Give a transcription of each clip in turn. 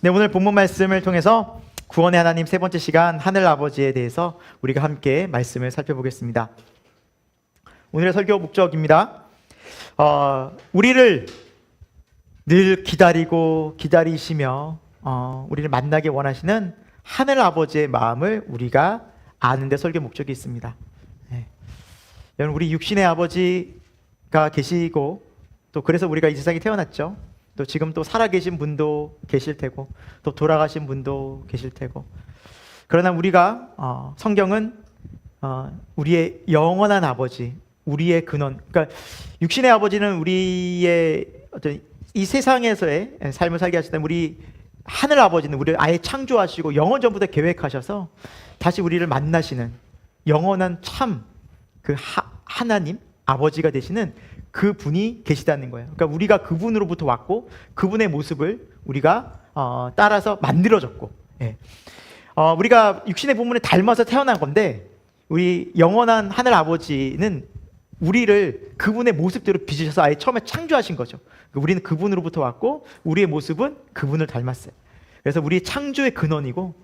네, 오늘 본문 말씀을 통해서 구원의 하나님 세 번째 시간 하늘 아버지에 대해서 우리가 함께 말씀을 살펴보겠습니다. 오늘의 설교 목적입니다. 우리를 늘 기다리시며 우리를 만나게 원하시는 하늘 아버지의 마음을 우리가 아는 데 설교 목적이 있습니다. 네. 여러분, 우리 육신의 아버지가 계시고 또 그래서 우리가 이 세상에 태어났죠. 또 지금 또 살아계신 분도 계실 테고 또 돌아가신 분도 계실 테고, 그러나 우리가 성경은 우리의 영원한 아버지, 우리의 근원, 그러니까 육신의 아버지는 우리의 어떤 이 세상에서의 삶을 살게 하시는 우리 하늘 아버지는 우리를 아예 창조하시고 영원 전부터 계획하셔서 다시 우리를 만나시는 영원한 참 그 하나님 아버지가 되시는 그 분이 계시다는 거예요. 그러니까 우리가 그분으로부터 왔고 그분의 모습을 우리가 따라서 만들어졌고, 예. 우리가 육신의 부분을 닮아서 태어난 건데 우리 영원한 하늘 아버지는 우리를 그분의 모습대로 빚으셔서 아예 처음에 창조하신 거죠. 우리는 그분으로부터 왔고 우리의 모습은 그분을 닮았어요. 그래서 우리 창조의 근원이고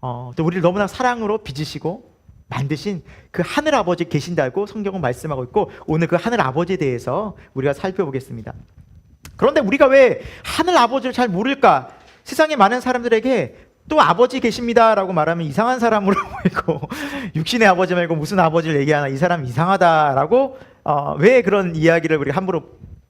또 우리를 너무나 사랑으로 빚으시고 만드신 그 하늘 아버지 계신다고 성경은 말씀하고 있고, 오늘 그 하늘 아버지에 대해서 우리가 살펴보겠습니다. 그런데 우리가 왜 하늘 아버지를 잘 모를까? 세상에 많은 사람들에게 또 아버지 계십니다라고 말하면 이상한 사람으로 보이고 육신의 아버지 말고 무슨 아버지를 얘기하나, 이 사람 이상하다라고 왜 그런 이야기를 우리가 함부로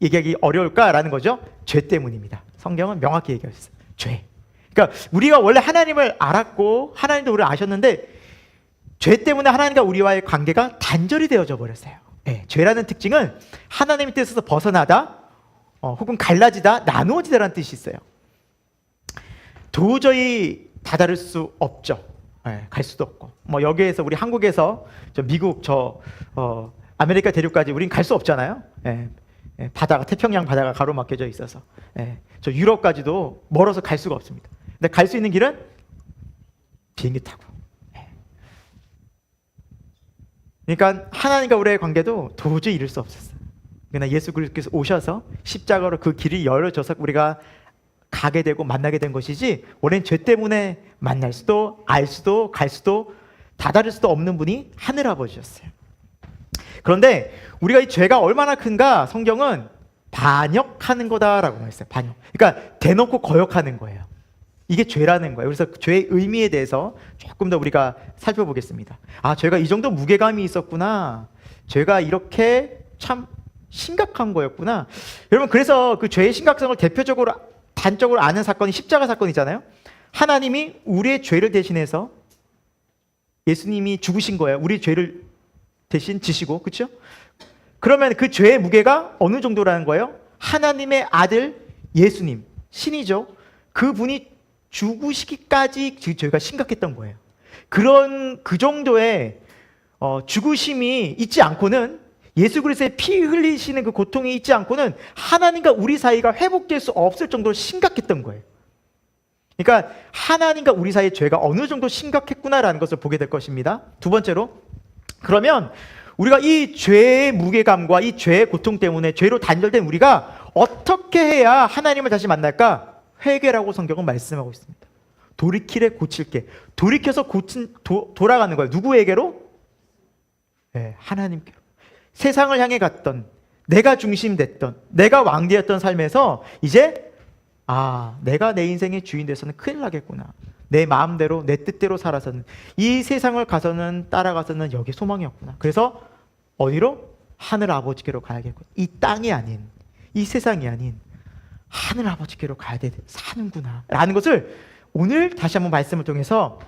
얘기하기 어려울까라는 거죠. 죄 때문입니다. 성경은 명확히 얘기하셨어요. 죄. 그러니까 우리가 원래 하나님을 알았고 하나님도 우리를 아셨는데 죄 때문에 하나님과 우리와의 관계가 단절이 되어져 버렸어요. 네, 죄라는 특징은 하나님의 뜻에서 벗어나다 혹은 갈라지다, 나누어지다라는 뜻이 있어요. 도저히 다다를 수 없죠. 네, 갈 수도 없고, 뭐 여기에서 우리 한국에서 저 미국 아메리카 대륙까지 우린 갈 수 없잖아요. 네, 바다가, 태평양 바다가 가로막혀져 있어서 저 유럽까지도 멀어서 갈 수가 없습니다. 근데 갈 수 있는 길은 비행기 타고. 그러니까 하나님과 우리의 관계도 도저히 이룰 수 없었어요. 그러나 예수 그리스도께서 오셔서 십자가로 그 길이 열어져서 우리가 가게 되고 만나게 된 것이지, 원래는 죄 때문에 만날 수도 알 수도 갈 수도 다다를 수도 없는 분이 하늘 아버지였어요. 그런데 우리가 이 죄가 얼마나 큰가 성경은 반역하는 거다라고 말했어요. 반역. 그러니까 대놓고 거역하는 거예요. 이게 죄라는 거예요. 그래서 죄의 의미에 대해서 조금 더 우리가 살펴보겠습니다. 죄가 이 정도 무게감이 있었구나. 죄가 이렇게 참 심각한 거였구나. 여러분, 그래서 그 죄의 심각성을 대표적으로 단적으로 아는 사건이 십자가 사건이잖아요. 하나님이 우리의 죄를 대신해서 예수님이 죽으신 거예요. 우리 죄를 대신 지시고, 그렇죠? 그러면 그 죄의 무게가 어느 정도라는 거예요? 하나님의 아들 예수님, 신이죠. 그분이 죽으시기까지 죄가 심각했던 거예요. 그 정도의 죽으심이 있지 않고는, 예수 그리스도의 피 흘리시는 그 고통이 있지 않고는 하나님과 우리 사이가 회복될 수 없을 정도로 심각했던 거예요. 그러니까 하나님과 우리 사이의 죄가 어느 정도 심각했구나라는 것을 보게 될 것입니다. 두 번째로, 그러면 우리가 이 죄의 무게감과 이 죄의 고통 때문에 죄로 단절된 우리가 어떻게 해야 하나님을 다시 만날까? 회개라고 성경은 말씀하고 있습니다. 돌이키래 고칠게. 돌이켜서 돌아가는 거예요. 누구에게로? 네, 하나님께로. 세상을 향해 갔던, 내가 중심 됐던, 내가 왕되었던 삶에서 이제 내가 내 인생의 주인 돼서는 큰일 나겠구나. 내 마음대로 내 뜻대로 살아서는, 이 세상을 가서는 따라가서는 여기 소망이 없구나. 그래서 어디로? 하늘 아버지께로 가야겠구나. 이 땅이 아닌, 이 세상이 아닌 하늘 아버지께로 가야 사는구나 라는 것을 오늘 다시 한번 말씀을 통해서,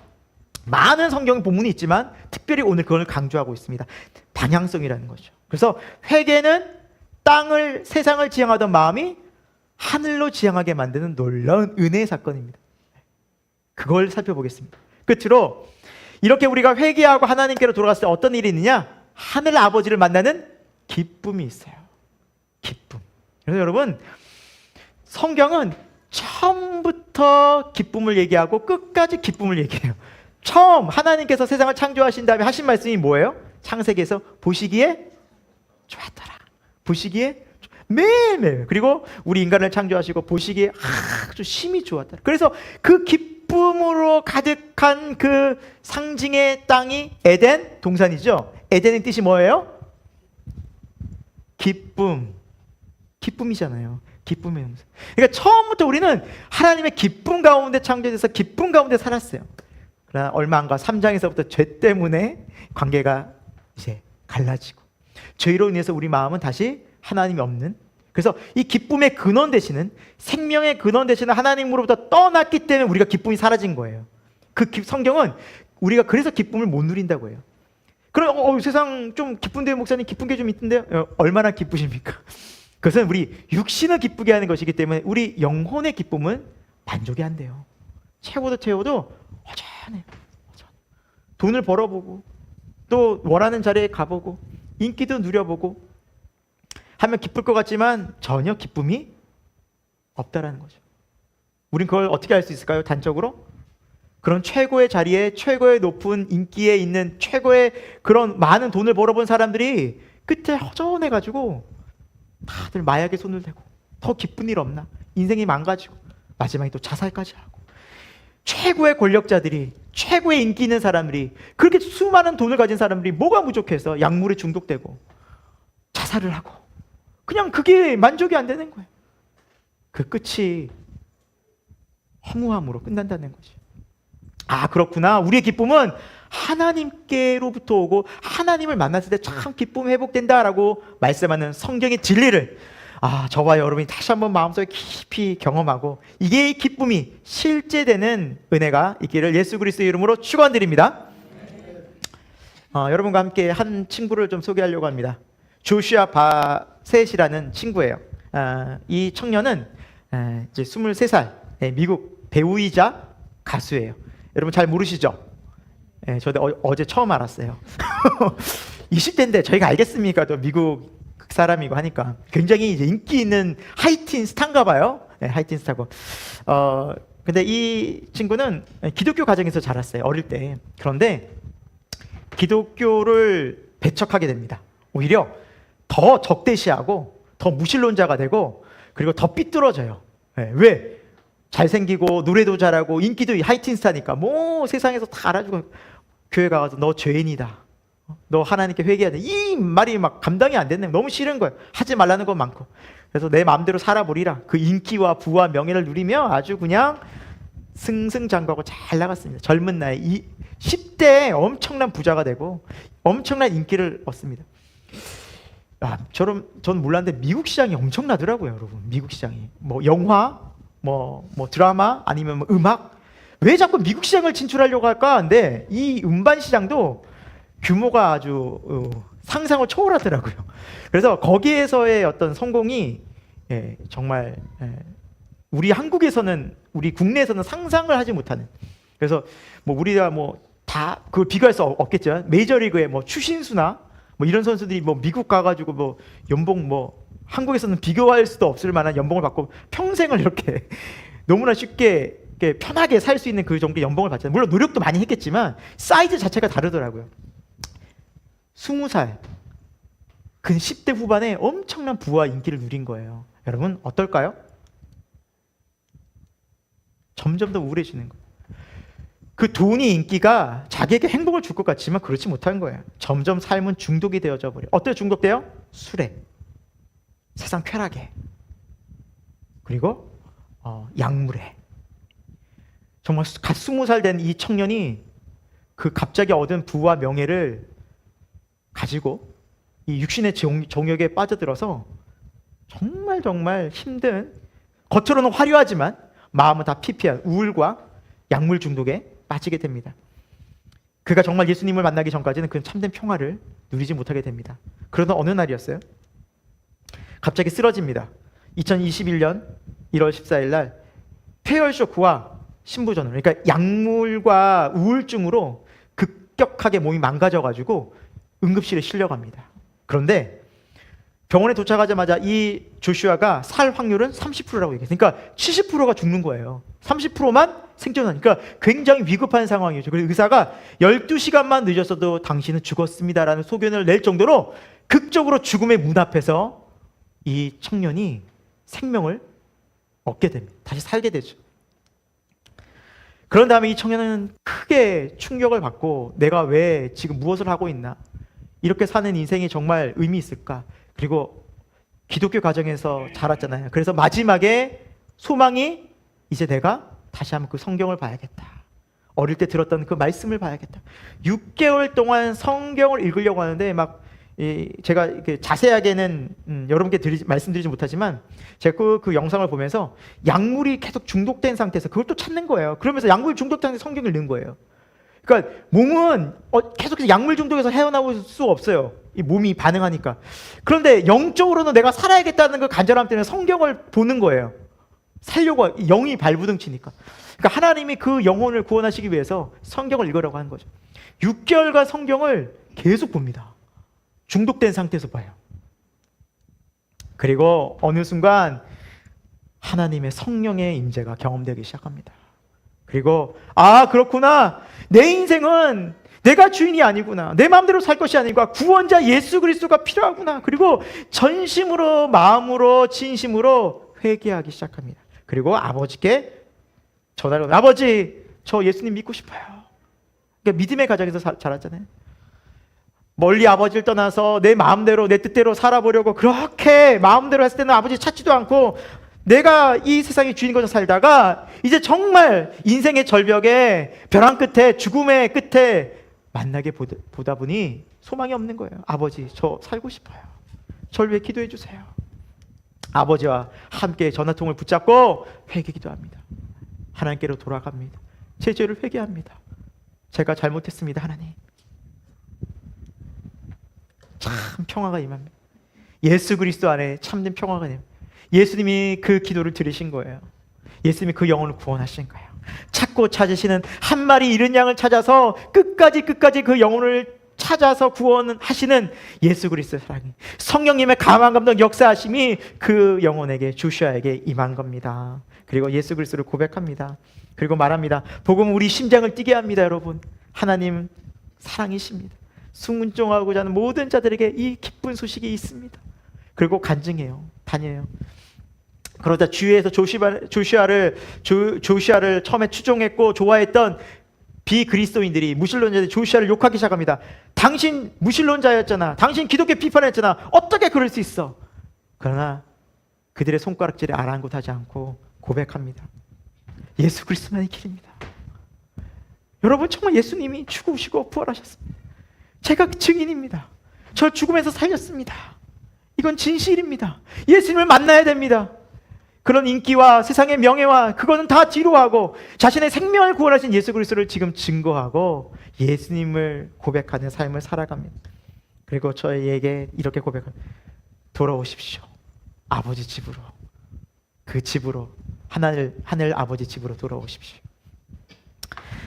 많은 성경 본문이 있지만 특별히 오늘 그걸 강조하고 있습니다. 방향성이라는 거죠. 그래서 회개는 세상을 지향하던 마음이 하늘로 지향하게 만드는 놀라운 은혜의 사건입니다. 그걸 살펴보겠습니다. 끝으로 이렇게 우리가 회개하고 하나님께로 돌아갔을 때 어떤 일이 있느냐? 하늘 아버지를 만나는 기쁨이 있어요. 기쁨. 그래서 여러분, 성경은 처음부터 기쁨을 얘기하고 끝까지 기쁨을 얘기해요. 처음 하나님께서 세상을 창조하신 다음에 하신 말씀이 뭐예요? 창세기에서 보시기에 좋았더라. 보시기에 매일매일. 그리고 우리 인간을 창조하시고 보시기에 아주 심히 좋았다. 그래서 그 기쁨으로 가득한 그 상징의 땅이 에덴 동산이죠. 에덴의 뜻이 뭐예요? 기쁨. 기쁨이잖아요. 기쁨의 동산. 그러니까 처음부터 우리는 하나님의 기쁨 가운데 창조돼서 기쁨 가운데 살았어요. 그러나 얼마 안 가 3장에서부터 죄 때문에 관계가 이제 갈라지고, 죄로 인해서 우리 마음은 다시 하나님이 없는, 그래서 이 기쁨의 근원 되시는, 생명의 근원 되시는 하나님으로부터 떠났기 때문에 우리가 기쁨이 사라진 거예요. 성경은 우리가 그래서 기쁨을 못 누린다고 해요. 그럼 세상 좀 기쁜데 목사님, 기쁜 게 좀 있던데요? 얼마나 기쁘십니까? 그것은 우리 육신을 기쁘게 하는 것이기 때문에 우리 영혼의 기쁨은 만족이 안 돼요. 채워도 허전해요. 돈을 벌어보고 또 원하는 자리에 가보고 인기도 누려보고 하면 기쁠 것 같지만 전혀 기쁨이 없다라는 거죠. 우린 그걸 어떻게 알 수 있을까요? 단적으로 그런 최고의 자리에, 최고의 높은 인기에 있는 최고의 그런 많은 돈을 벌어본 사람들이 끝에 허전해가지고 다들 마약에 손을 대고, 더 기쁜 일 없나? 인생이 망가지고 마지막에 또 자살까지 하고, 최고의 권력자들이, 최고의 인기 있는 사람들이, 그렇게 수많은 돈을 가진 사람들이 뭐가 부족해서 약물에 중독되고 자살을 하고, 그냥 그게 만족이 안 되는 거예요. 그 끝이 허무함으로 끝난다는 거죠. 아, 그렇구나. 우리의 기쁨은 하나님께로부터 오고 하나님을 만났을 때 참 기쁨이 회복된다라고 말씀하는 성경의 진리를 저와 여러분이 다시 한번 마음속에 깊이 경험하고, 이게 기쁨이 실제되는 은혜가 있기를 예수 그리스도의 이름으로 축원드립니다. 여러분과 함께 한 친구를 좀 소개하려고 합니다. 조슈아 바셋이라는 친구예요. 이 청년은 이제 23살 미국 배우이자 가수예요. 여러분 잘 모르시죠? 저도 어제 처음 알았어요. 20대인데 저희가 알겠습니까? 또 미국 사람이고 하니까 굉장히 이제 인기 있는 하이틴 스타인가 봐요. 하이틴 스타고. 근데 이 친구는 기독교 가정에서 자랐어요. 어릴 때. 그런데 기독교를 배척하게 됩니다. 오히려 더 적대시하고 더 무신론자가 되고, 그리고 더 삐뚤어져요. 왜? 잘생기고 노래도 잘하고 인기도 하이틴 스타니까 뭐 세상에서 다 알아주고, 교회 가서 너 죄인이다, 너 하나님께 회개해야 돼, 이 말이 막 감당이 안 되는, 너무 싫은 거예요. 하지 말라는 건 많고. 그래서 내 마음대로 살아보리라. 그 인기와 부와 명예를 누리며 아주 그냥 승승장구하고 잘 나갔습니다. 젊은 나이 10대에 엄청난 부자가 되고 엄청난 인기를 얻습니다. 저는 몰랐는데 미국 시장이 엄청나더라고요, 여러분. 미국 시장이 뭐 영화, 뭐 드라마, 아니면 뭐 음악, 왜 자꾸 미국 시장을 진출하려고 할까? 근데 이 음반 시장도 규모가 아주 상상을 초월하더라고요. 그래서 거기에서의 어떤 성공이 정말 우리 한국에서는, 우리 국내에서는 상상을 하지 못하는. 그래서 뭐 우리가 뭐 다 그걸 비교할 수 없겠죠. 메이저리그의 뭐 추신수나 뭐 이런 선수들이 뭐 미국 가가지고 뭐 연봉 뭐 한국에서는 비교할 수도 없을 만한 연봉을 받고 평생을 이렇게 너무나 쉽게 이렇게 편하게 살 수 있는 그 정도의 연봉을 받잖아요. 물론 노력도 많이 했겠지만 사이즈 자체가 다르더라고요. 20살, 그 10대 후반에 엄청난 부와 인기를 누린 거예요. 여러분 어떨까요? 점점 더 우울해지는 거예요. 그 돈이, 인기가 자기에게 행복을 줄 것 같지만 그렇지 못한 거예요. 점점 삶은 중독이 되어져 버려요. 어떻게 중독돼요? 술에, 세상 쾌락에, 그리고 약물에. 정말 갓 20살 된 이 청년이 그 갑자기 얻은 부와 명예를 가지고 이 육신의 정욕에 빠져들어서 정말 힘든, 겉으로는 화려하지만 마음은 다 피폐한 우울과 약물 중독에 빠지게 됩니다. 그가 정말 예수님을 만나기 전까지는 그 참된 평화를 누리지 못하게 됩니다. 그러던 어느 날이었어요. 갑자기 쓰러집니다. 2021년 1월 14일 날 폐혈 쇼크와 심부전으로, 그러니까 약물과 우울증으로 급격하게 몸이 망가져가지고 응급실에 실려갑니다. 그런데 병원에 도착하자마자 이 조슈아가 살 확률은 30%라고 얘기해요. 그러니까 70%가 죽는 거예요. 30%만 생존하니까 굉장히 위급한 상황이죠. 그래서 의사가 12시간만 늦었어도 당신은 죽었습니다라는 소견을 낼 정도로 극적으로 죽음의 문 앞에서 이 청년이 생명을 얻게 됩니다. 다시 살게 되죠. 그런 다음에 이 청년은 크게 충격을 받고 내가 왜 지금 무엇을 하고 있나? 이렇게 사는 인생이 정말 의미 있을까? 그리고 기독교 가정에서 자랐잖아요. 그래서 마지막에 소망이 이제 내가 다시 한번 그 성경을 봐야겠다. 어릴 때 들었던 그 말씀을 봐야겠다. 6개월 동안 성경을 읽으려고 하는데 제가 이렇게 자세하게는 여러분께 말씀드리지 못하지만 제가 그 영상을 보면서 약물이 계속 중독된 상태에서 그걸 또 찾는 거예요. 그러면서 약물 중독된 상태에서 성경을 읽는 거예요. 그러니까 몸은 계속해서 약물 중독에서 헤어나올 수 없어요. 이 몸이 반응하니까. 그런데 영적으로는 내가 살아야겠다는 그 간절함 때문에 성경을 보는 거예요. 살려고, 영이 발부둥치니까. 그러니까 하나님이 그 영혼을 구원하시기 위해서 성경을 읽으라고 하는 거죠. 6개월간 성경을 계속 봅니다. 중독된 상태에서 봐요. 그리고 어느 순간 하나님의 성령의 임재가 경험되기 시작합니다. 그리고 그렇구나. 내 인생은 내가 주인이 아니구나. 내 마음대로 살 것이 아니고 구원자 예수 그리스도가 필요하구나. 그리고 전심으로 마음으로 진심으로 회개하기 시작합니다. 그리고 아버지께 전화를 하고 아버지 저 예수님 믿고 싶어요. 그러니까 믿음의 가정에서 자랐잖아요. 멀리 아버지를 떠나서 내 마음대로 내 뜻대로 살아보려고 그렇게 마음대로 했을 때는 아버지 찾지도 않고 내가 이 세상의 주인인 것처럼 살다가 이제 정말 인생의 절벽에 벼랑 끝에 죽음의 끝에 만나게 보다 보니 소망이 없는 거예요. 아버지 저 살고 싶어요. 저를 위해 기도해 주세요. 아버지와 함께 전화통을 붙잡고 회개 기도합니다. 하나님께로 돌아갑니다. 제 죄를 회개합니다. 제가 잘못했습니다. 하나님. 참 평화가 임합니다. 예수 그리스도 안에 참된 평화가 임합니다. 예수님이 그 기도를 들으신 거예요. 예수님이 그 영혼을 구원하신 거예요. 찾고 찾으시는 한 마리 잃은 양을 찾아서 끝까지 그 영혼을 찾아서 구원하시는 예수 그리스도의 사랑이 성령님의 감화 감동 역사하심이 그 영혼에게 조슈아에게 임한 겁니다. 그리고 예수 그리스도를 고백합니다. 그리고 말합니다. 복음은 우리 심장을 뛰게 합니다. 여러분 하나님 사랑이십니다. 순종하고자 하는 모든 자들에게 이 기쁜 소식이 있습니다. 그리고 간증해요. 다녀요. 그러다 주위에서 조슈아를 처음에 추종했고 좋아했던 비그리스도인들이 무신론자들이 조슈아를 욕하기 시작합니다. 당신 무신론자였잖아. 당신 기독교 비판했잖아. 어떻게 그럴 수 있어? 그러나 그들의 손가락질에 아랑곳하지 않고 고백합니다. 예수 그리스도만이 길입니다. 여러분 정말 예수님이 죽으시고 부활하셨습니다. 제가 증인입니다. 저 죽음에서 살렸습니다. 이건 진실입니다. 예수님을 만나야 됩니다. 그런 인기와 세상의 명예와 그거는 다 뒤로 하고 자신의 생명을 구원하신 예수 그리스도를 지금 증거하고 예수님을 고백하는 삶을 살아갑니다. 그리고 저에게 이렇게 고백합니다. 돌아오십시오. 아버지 집으로. 그 집으로 하늘 아버지 집으로 돌아오십시오.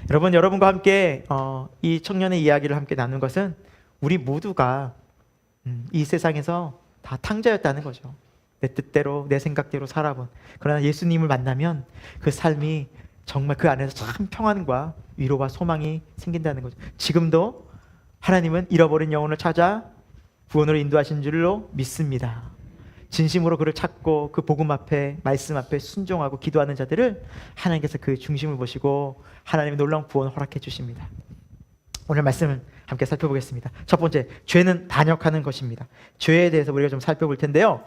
여러분과 함께 이 청년의 이야기를 함께 나눈 것은 우리 모두가 이 세상에서 다 탕자였다는 거죠. 내 뜻대로 내 생각대로 살아본. 그러나 예수님을 만나면 그 삶이 정말 그 안에서 참 평안과 위로와 소망이 생긴다는 거죠. 지금도 하나님은 잃어버린 영혼을 찾아 구원으로 인도하신 줄로 믿습니다. 진심으로 그를 찾고 그 복음 앞에 말씀 앞에 순종하고 기도하는 자들을 하나님께서 그 중심을 보시고 하나님의 놀라운 구원을 허락해 주십니다. 오늘 말씀을 함께 살펴보겠습니다. 첫 번째, 죄는 반역하는 것입니다. 죄에 대해서 우리가 좀 살펴볼 텐데요.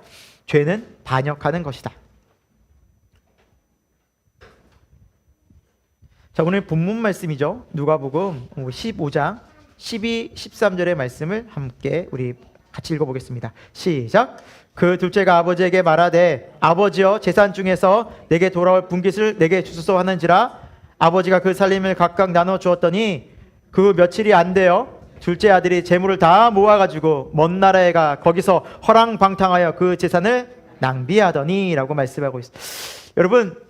죄는 반역하는 것이다. 자, 오늘 본문 말씀이죠. 누가복음 15장 12, 13절의 말씀을 함께 우리 같이 읽어보겠습니다. 시작. 그 둘째가 아버지에게 말하되 아버지여 재산 중에서 내게 돌아올 분깃을 내게 주소서 하는지라. 아버지가 그 살림을 각각 나눠 주었더니 그 며칠이 안 되어 둘째 아들이 재물을 다 모아가지고 먼 나라에 가 거기서 허랑방탕하여 그 재산을 낭비하더니 라고 말씀하고 있어요. 여러분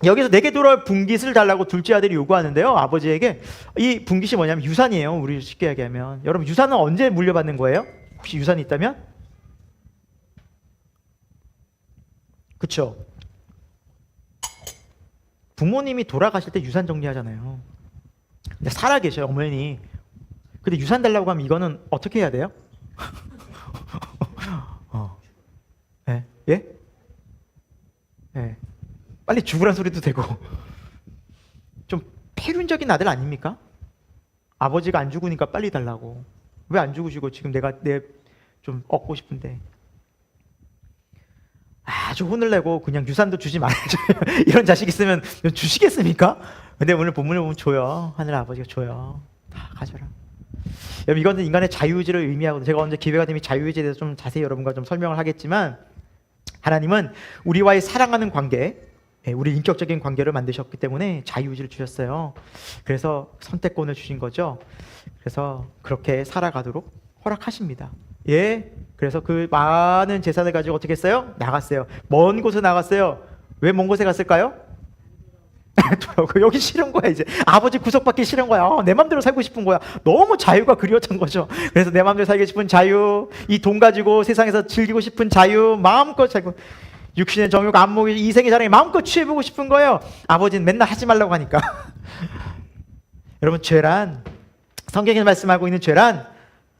여기서 내게 돌아올 분깃을 달라고 둘째 아들이 요구하는데요. 아버지에게 이 분깃이 뭐냐면 유산이에요. 우리 쉽게 얘기하면. 여러분 유산은 언제 물려받는 거예요? 혹시 유산이 있다면? 그렇죠. 부모님이 돌아가실 때 유산 정리하잖아요. 근데 살아 계셔요 어머니. 근데 유산 달라고 하면 이거는 어떻게 해야 돼요? 네. 예. 빨리 죽으란 소리도 되고 좀 패륜적인 아들 아닙니까? 아버지가 안 죽으니까 빨리 달라고. 왜 안 죽으시고 지금 내가 좀 얻고 싶은데. 아주 혼을 내고 그냥 유산도 주지 말아줘. 이런 자식 있으면 주시겠습니까? 근데 오늘 본문을 보면 줘요. 하늘 아버지가 줘요. 다 가져라. 여러분 이거는 인간의 자유의지를 의미하거든요. 제가 언제 기회가 되면 자유의지에 대해서 좀 자세히 여러분과 좀 설명을 하겠지만, 하나님은 우리와의 사랑하는 관계, 우리 인격적인 관계를 만드셨기 때문에 자유의지를 주셨어요. 그래서 선택권을 주신 거죠. 그래서 그렇게 살아가도록 허락하십니다. 예. 그래서 그 많은 재산을 가지고 어떻게 했어요? 나갔어요. 먼 곳에 나갔어요. 왜 먼 곳에 갔을까요? 여기 싫은 거야. 이제 아버지 구속받기 싫은 거야. 내 맘대로 살고 싶은 거야. 너무 자유가 그리웠던 거죠. 그래서 내 맘대로 살고 싶은 자유, 이 돈 가지고 세상에서 즐기고 싶은 자유, 마음껏 살고, 육신의 정욕, 안목, 이생의 자랑에 마음껏 취해보고 싶은 거예요. 아버지는 맨날 하지 말라고 하니까. 여러분, 죄란, 성경에 말씀하고 있는 죄란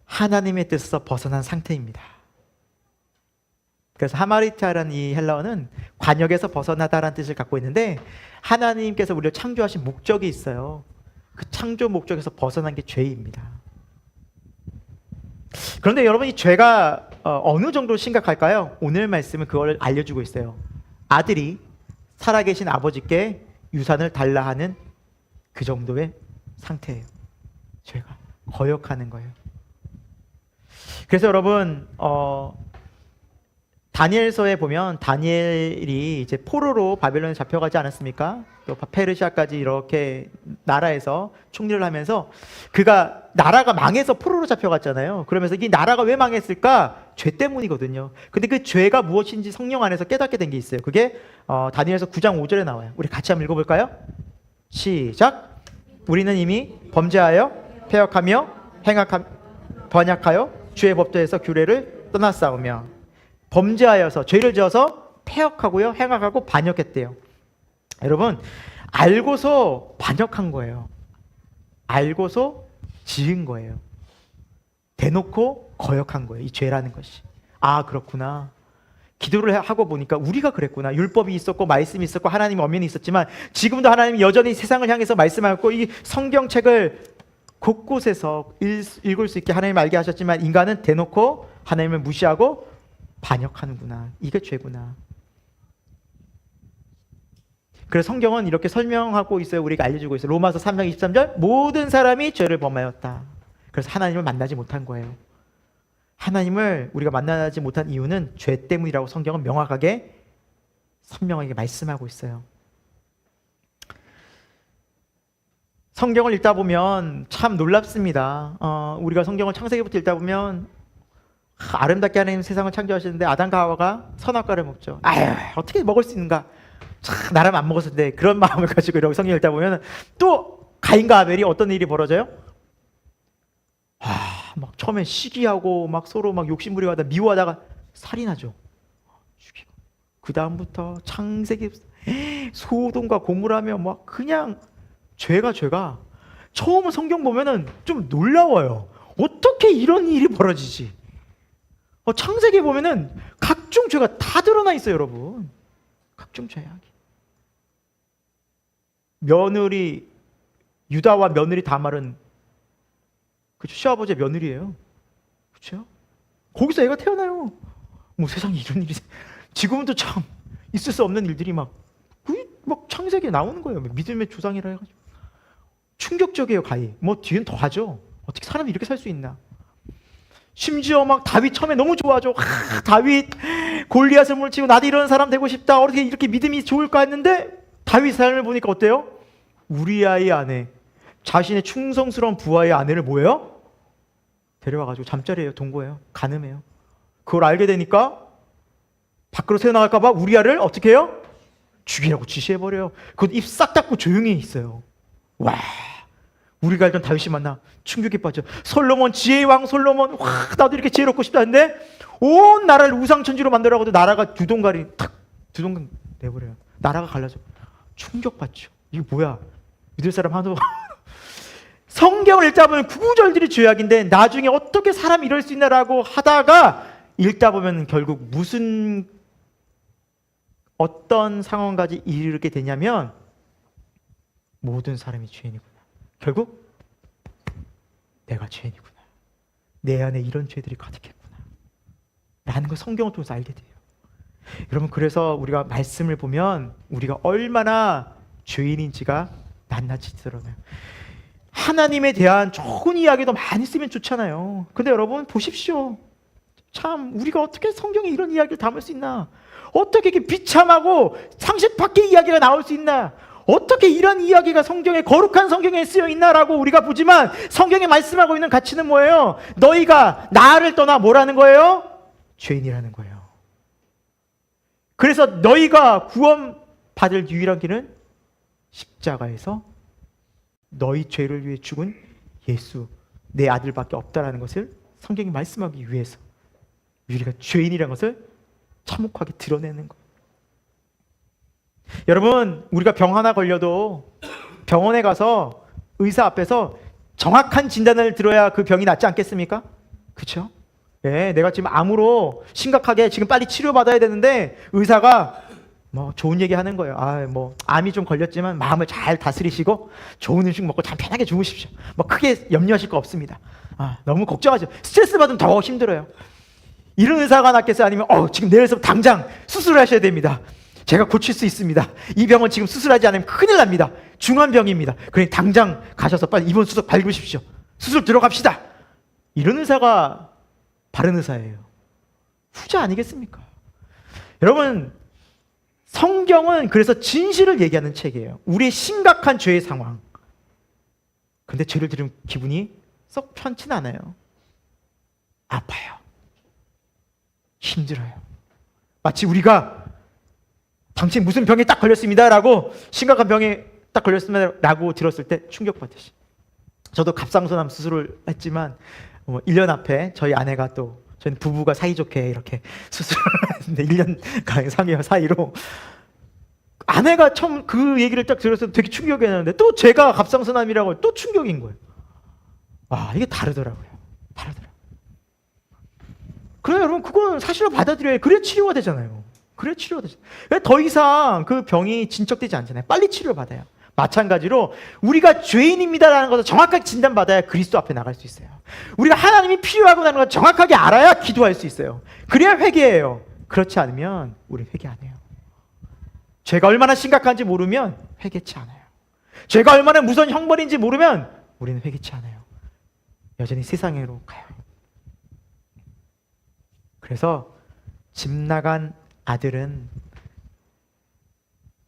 하나님의 뜻에서 벗어난 상태입니다. 그래서 하마리타라는 이 헬라어는 관역에서 벗어나다라는 뜻을 갖고 있는데, 하나님께서 우리를 창조하신 목적이 있어요. 그 창조 목적에서 벗어난 게 죄입니다. 그런데 여러분, 이 죄가 어느 정도로 심각할까요? 오늘 말씀은 그걸 알려주고 있어요. 아들이 살아계신 아버지께 유산을 달라 하는 그 정도의 상태예요. 죄가 거역하는 거예요. 그래서 여러분, 다니엘서에 보면 다니엘이 이제 포로로 바벨론에 잡혀가지 않았습니까? 또 페르시아까지 이렇게 나라에서 총리를 하면서 그가 나라가 망해서 포로로 잡혀갔잖아요. 그러면서 이 나라가 왜 망했을까? 죄 때문이거든요. 근데 그 죄가 무엇인지 성령 안에서 깨닫게 된 게 있어요. 그게 다니엘서 9장 5절에 나와요. 우리 같이 한번 읽어볼까요? 시작. 우리는 이미 범죄하여 패역하며 번약하여 주의 법도에서 규례를 떠났사오며, 범죄하여서 죄를 지어서 패역하고요, 행악하고 반역했대요. 여러분, 알고서 반역한 거예요. 알고서 지은 거예요. 대놓고 거역한 거예요. 이 죄라는 것이. 아, 그렇구나. 기도를 하고 보니까 우리가 그랬구나. 율법이 있었고 말씀이 있었고 하나님 엄연히 있었지만 지금도 하나님이 여전히 세상을 향해서 말씀하고 이 성경책을 곳곳에서 읽을 수 있게 하나님 알게 하셨지만, 인간은 대놓고 하나님을 무시하고 반역하는구나. 이게 죄구나. 그래서 성경은 이렇게 설명하고 있어요. 우리가 알려주고 있어요. 로마서 3장 23절, 모든 사람이 죄를 범하였다. 그래서 하나님을 만나지 못한 거예요. 하나님을 우리가 만나지 못한 이유는 죄 때문이라고 성경은 명확하게 선명하게 말씀하고 있어요. 성경을 읽다 보면 참 놀랍습니다. 우리가 성경을 창세기부터 읽다 보면 아름답게 하나님 세상을 창조하시는데 아담과 하와가 선악과를 먹죠. 아유, 어떻게 먹을 수 있는가? 참, 나라면 안 먹었을 때 그런 마음을 가지고 이렇게 성경 읽다 보면 또 가인과 아벨이 어떤 일이 벌어져요? 막 처음에 시기하고 막 서로 막 욕심부리고 하다 미워하다가 살인하죠. 죽이고. 그 다음부터 창세기 소돔과 고모라며 막 그냥 죄가 처음 성경 보면은 좀 놀라워요. 어떻게 이런 일이 벌어지지? 창세기 보면은 각종 죄가 다 드러나 있어요, 여러분. 각종 죄악이. 며느리, 유다와 며느리 다말은 그렇죠, 시아버지의 며느리예요. 그렇죠? 거기서 애가 태어나요. 뭐 세상에 이런 일이, 지금도 참 있을 수 없는 일들이 막 창세기에 나오는 거예요. 믿음의 조상이라 해가지고 충격적이에요. 가히 뭐 뒤엔 더 하죠. 어떻게 사람이 이렇게 살 수 있나? 심지어 막 다윗 처음에 너무 좋아하죠. 다윗 골리앗을 물리치고 나도 이런 사람 되고 싶다. 어떻게 이렇게 믿음이 좋을까 했는데 다윗 삶을 보니까 어때요? 우리아의 아내, 자신의 충성스러운 부하의 아내를 뭐예요? 데려와가지고 잠자리예요. 동거예요. 간음해요. 그걸 알게 되니까 밖으로 새어나갈까 봐 우리아를 어떻게 해요? 죽이라고 지시해버려요. 그것 입 싹 닫고 조용히 있어요. 와, 우리가 알던 다윗이 만나 충격에 빠져. 솔로몬, 지혜의 왕 솔로몬, 와, 나도 이렇게 지혜롭고 싶다 했는데 온 나라를 우상천지로 만들어가지고 나라가 두동강이 내버려요. 나라가 갈라져. 충격받죠. 이게 뭐야? 믿을 사람 하나도. 성경을 읽다 보면 구구절들이 죄악인데 나중에 어떻게 사람이 이럴 수 있나라고 하다가 읽다 보면 결국 무슨 어떤 상황까지 이르게 되냐면 모든 사람이 죄인이구나. 결국 내가 죄인이구나. 내 안에 이런 죄들이 가득했구나. 라는 걸 성경을 통해서 알게 돼요. 여러분, 그래서 우리가 말씀을 보면 우리가 얼마나 죄인인지가 낱낱이 드러나요. 하나님에 대한 좋은 이야기도 많이 쓰면 좋잖아요. 근데 여러분 보십시오. 참 우리가 어떻게 성경에 이런 이야기를 담을 수 있나? 어떻게 이렇게 비참하고 상식 밖의 이야기가 나올 수 있나? 어떻게 이런 이야기가 성경에, 거룩한 성경에 쓰여 있나라고 우리가 보지만 성경에 말씀하고 있는 가치는 뭐예요? 너희가 나를 떠나 뭐라는 거예요? 죄인이라는 거예요. 그래서 너희가 구원받을 유일한 길은 십자가에서 너희 죄를 위해 죽은 예수, 내 아들밖에 없다라는 것을 성경이 말씀하기 위해서 우리가 죄인이라는 것을 참혹하게 드러내는 거예요. 여러분, 우리가 병 하나 걸려도 병원에 가서 의사 앞에서 정확한 진단을 들어야 그 병이 낫지 않겠습니까? 그렇죠? 예, 내가 지금 암으로 심각하게 지금 빨리 치료받아야 되는데 의사가 뭐 좋은 얘기 하는 거예요. 뭐 암이 좀 걸렸지만 마음을 잘 다스리시고 좋은 음식 먹고 참 편하게 주무십시오. 뭐 크게 염려하실 거 없습니다. 너무 걱정하죠. 스트레스 받으면 더 힘들어요. 이런 의사가 낫겠어요? 아니면 지금 내일서 당장 수술을 하셔야 됩니다. 제가 고칠 수 있습니다. 이 병은 지금 수술하지 않으면 큰일 납니다. 중한 병입니다. 그러니 당장 가셔서 빨리 입원 수속 밟으십시오. 수술 들어갑시다. 이런 의사가 바른 의사예요. 후자 아니겠습니까? 여러분, 성경은 그래서 진실을 얘기하는 책이에요. 우리의 심각한 죄의 상황. 근데 죄를 들으면 기분이 썩 편치는 않아요. 아파요. 힘들어요. 마치 우리가 당신 무슨 병에 딱 걸렸습니다 라고, 심각한 병에 딱 걸렸습니다 라고 들었을 때 충격받듯이. 저도 갑상선암 수술을 했지만 1년 앞에 저희 아내가 또, 저희는 부부가 사이좋게 이렇게 수술을 했는데 1년 상의 사이로 아내가 처음 그 얘기를 딱 들었을 때 되게 충격이었는데 또 제가 갑상선암이라고 또 충격인 거예요. 이게 다르더라고요. 그래, 여러분, 그건 사실로 받아들여야 그래 치료가 되잖아요. 왜 더 이상 그 병이 진척되지 않잖아요. 빨리 치료를 받아요. 마찬가지로 우리가 죄인입니다라는 것을 정확하게 진단받아야 그리스도 앞에 나갈 수 있어요. 우리가 하나님이 필요하구나는 걸 정확하게 알아야 기도할 수 있어요. 그래야 회개해요. 그렇지 않으면 우리 회개 안 해요. 죄가 얼마나 심각한지 모르면 회개치 않아요. 죄가 얼마나 무서운 형벌인지 모르면 우리는 회개치 않아요. 여전히 세상으로 가요. 그래서 집 나간 아들은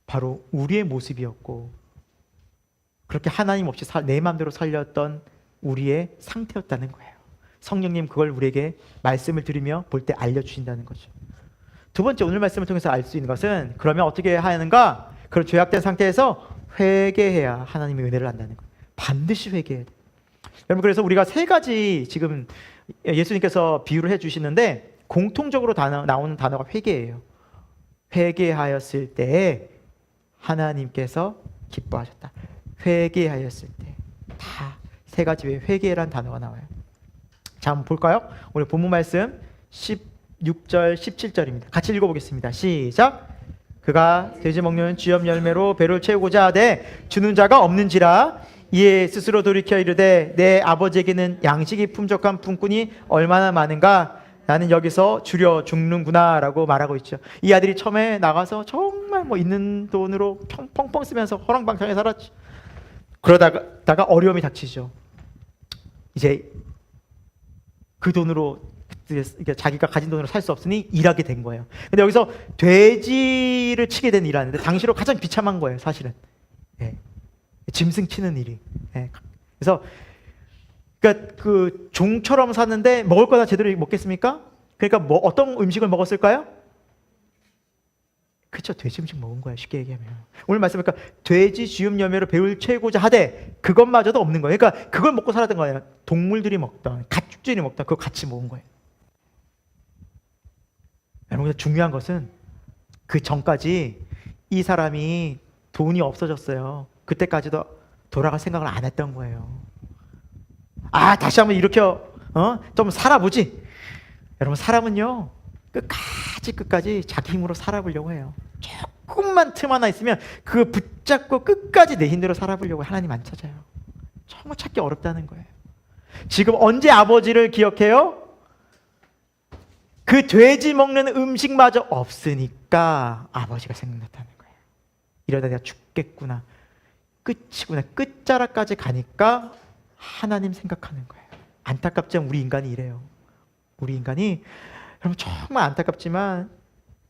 바로 우리의 모습이었고, 그렇게 하나님 없이 내 마음대로 살렸던 우리의 상태였다는 거예요. 성령님 그걸 우리에게 말씀을 들으며 볼 때 알려주신다는 거죠. 두 번째, 오늘 말씀을 통해서 알 수 있는 것은, 그러면 어떻게 하는가? 그런 죄악된 상태에서 회개해야 하나님의 은혜를 안다는 거예요. 반드시 회개해야 돼요. 여러분, 그래서 우리가 세 가지 지금 예수님께서 비유를 해주시는데 공통적으로 나오는 단어가 회개예요. 회개하였을 때에 하나님께서 기뻐하셨다. 회개하였을 때. 다 세 가지 외에 회개란 단어가 나와요. 자, 한번 볼까요? 오늘 본문 말씀 16절 17절입니다. 같이 읽어보겠습니다. 시작. 그가 돼지 먹는 쥐염 열매로 배를 채우고자 하되 주는 자가 없는지라 이에 스스로 돌이켜 이르되 내 아버지에게는 양식이 풍족한 품꾼이 얼마나 많은가, 나는 여기서 줄여 죽는구나 라고 말하고 있죠. 이 아들이 처음에 나가서 정말 있는 돈으로 펑펑 쓰면서 허랑방탕에 살았죠. 그러다가 어려움이 닥치죠. 이제 그 돈으로, 자기가 가진 돈으로 살 수 없으니 일하게 된 거예요. 근데 여기서 돼지를 치게 된 일하는데 당시로 가장 비참한 거예요, 사실은. 짐승 치는 일이. 그래서 그러니까 그 종처럼 사는데 먹을 거 다 제대로 먹겠습니까? 그러니까 어떤 음식을 먹었을까요? 그렇죠, 돼지 음식 먹은 거예요, 쉽게 얘기하면. 오늘 말씀하니까 돼지 쥐음 열매로 배를 채우고자 하되 그것마저도 없는 거예요. 그러니까 그걸 먹고 살았던 거예요. 동물들이 먹던, 가축들이 먹던 그거 같이 먹은 거예요. 여러분, 중요한 것은 그 전까지 이 사람이 돈이 없어졌어요. 그때까지도 돌아갈 생각을 안 했던 거예요. 다시 한번 이렇게 좀 살아보지. 여러분, 사람은요 끝까지 자기 힘으로 살아보려고 해요. 조금만 틈 하나 있으면 그 붙잡고 끝까지 내 힘대로 살아보려고 하나님 안 찾아요. 정말 찾기 어렵다는 거예요. 지금 언제 아버지를 기억해요? 그 돼지 먹는 음식마저 없으니까 아버지가 생각났다는 거예요. 이러다 내가 죽겠구나, 끝이구나, 끝자락까지 가니까 하나님 생각하는 거예요. 안타깝지만 우리 인간이 이래요. 우리 인간이, 여러분 정말 안타깝지만